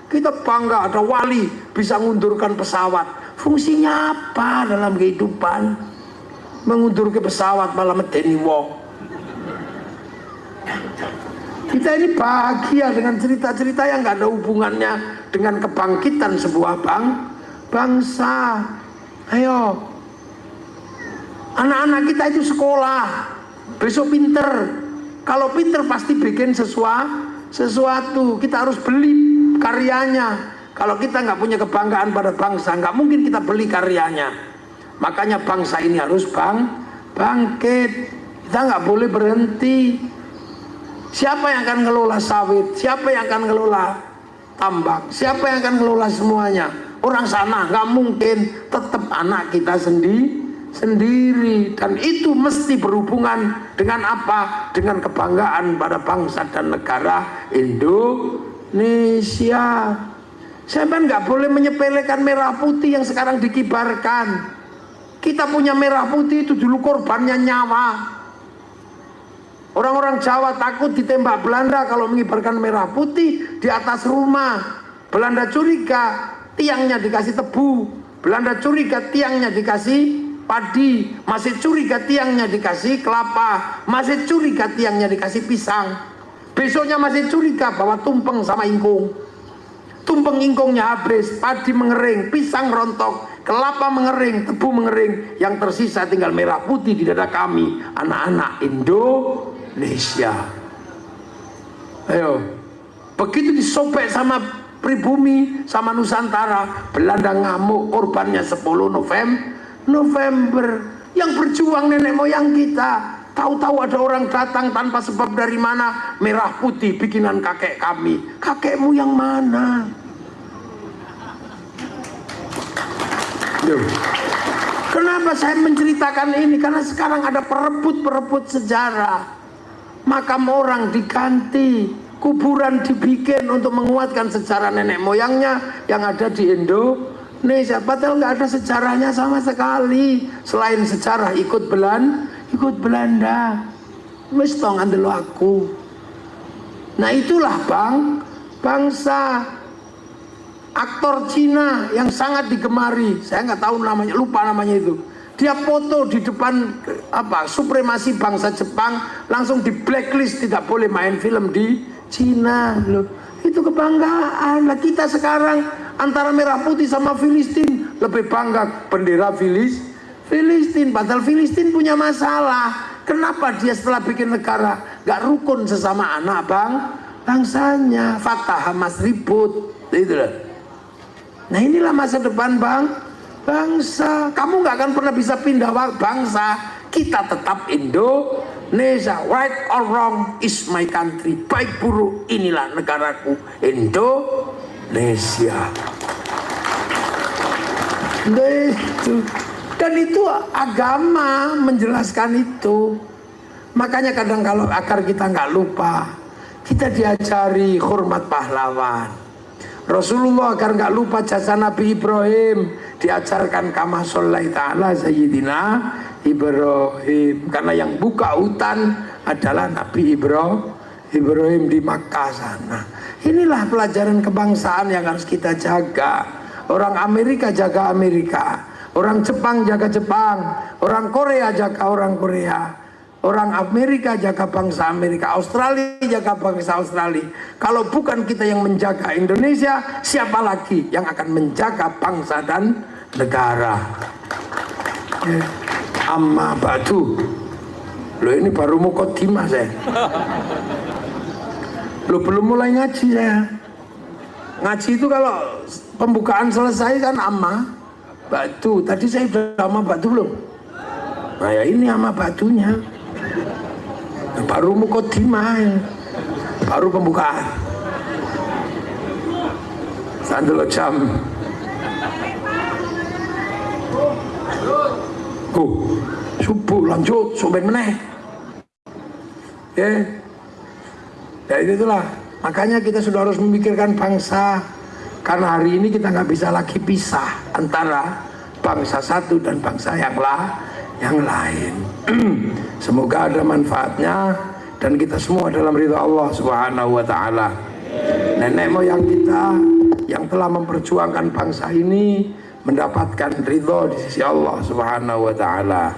Kita bangga ada wali bisa mengundurkan pesawat. Fungsinya apa dalam kehidupan? Mengundurkan pesawat malah medeni wong. Kita ini bahagia dengan cerita-cerita yang nggak ada hubungannya dengan kebangkitan sebuah bangsa. Ayo, anak-anak kita itu sekolah, besok pinter. Kalau pinter pasti bikin sesuatu. Kita harus beli karyanya. Kalau kita nggak punya kebanggaan pada bangsa, nggak mungkin kita beli karyanya. Makanya bangsa ini harus bangkit. Kita nggak boleh berhenti. Siapa yang akan ngelola sawit? Siapa yang akan ngelola tambak? Siapa yang akan ngelola semuanya? Orang sana nggak mungkin, tetap anak kita sendiri. Dan itu mesti berhubungan dengan apa? Dengan kebanggaan pada bangsa dan negara Indonesia. Saya nggak boleh menyepelekan merah putih yang sekarang dikibarkan. Kita punya merah putih itu dulu korbannya nyawa. Orang-orang Jawa takut ditembak Belanda kalau mengibarkan merah putih di atas rumah. Belanda curiga tiangnya dikasih tebu. Belanda curiga tiangnya dikasih padi. Masih curiga tiangnya dikasih kelapa. Masih curiga tiangnya dikasih pisang. Besoknya masih curiga bahwa tumpeng sama ingkung. Tumpeng ingkungnya habis, padi mengering, pisang rontok, kelapa mengering, tebu mengering. Yang tersisa tinggal merah putih di dada kami, anak-anak Indonesia. Ayo, begitu disobek sama pribumi, sama Nusantara, Belanda ngamuk, korbannya 10 November. Yang berjuang nenek moyang kita, tahu-tahu ada orang datang tanpa sebab dari mana, merah putih bikinan kakek kami. Kakekmu yang mana? Kenapa saya menceritakan ini? Karena sekarang ada perebut sejarah. Makam orang diganti, kuburan dibikin untuk menguatkan sejarah nenek moyangnya yang ada di Indonesia. Padahal nggak ada sejarahnya sama sekali. Selain sejarah ikut Belanda. Wis tong andelo aku. Nah itulah bangsa. Aktor Cina yang sangat digemari, saya nggak tahu namanya, lupa namanya itu. Dia foto di depan supremasi bangsa Jepang, langsung di blacklist, tidak boleh main film di Cina. Loh, itu kebanggaan. Lah kita sekarang antara merah putih sama Filistin, lebih bangga bendera Filistin. Padahal Filistin punya masalah. Kenapa dia setelah bikin negara nggak rukun sesama anak bangsanya? Fatah Hamas ribut, itu loh. Nah inilah masa depan bangsa. Kamu nggak akan pernah bisa pindah bangsa. Kita tetap Indonesia. Right or wrong is my country. Baik buruk inilah negaraku, Indonesia. Dan itu agama menjelaskan itu. Makanya kadang kalau agar kita nggak lupa, kita diajari hormat pahlawan. Rasulullah agar nggak lupa jasa Nabi Ibrahim, diajarkan kama shollaita ala sayyidina Ibrahim. Karena yang buka hutan adalah Nabi Ibrahim di Makkah sana. Inilah pelajaran kebangsaan yang harus kita jaga. Orang Amerika jaga Amerika, orang Jepang jaga Jepang, orang Korea jaga orang Korea, orang Amerika jaga bangsa Amerika, Australia jaga bangsa Australia. Kalau bukan kita yang menjaga Indonesia, siapa lagi yang akan menjaga bangsa dan negara? Amma ba'du. Loh, ini baru muqaddimah saya. Loh, belum mulai ngaji saya. Ngaji itu kalau pembukaan selesai kan amma ba'du. Tadi saya sudah amma ba'du belum? Nah ya ini amma ba'dunya. Baru muqaddimah, baru pembukaan. Sandal jam. Subuh lanjut sampai meneh. Ya itulah. Makanya kita sudah harus memikirkan bangsa. Karena hari ini kita nggak bisa lagi pisah antara bangsa satu dan bangsa yang lain. Semoga ada manfaatnya dan kita semua dalam ridha Allah Subhanahu wa taala. Nenek moyang kita yang telah memperjuangkan bangsa ini mendapatkan ridha di sisi Allah Subhanahu wa taala.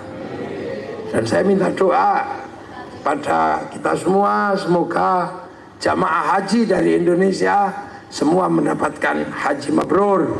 Dan saya minta doa pada kita semua, semoga jamaah haji dari Indonesia semua mendapatkan haji mabrur.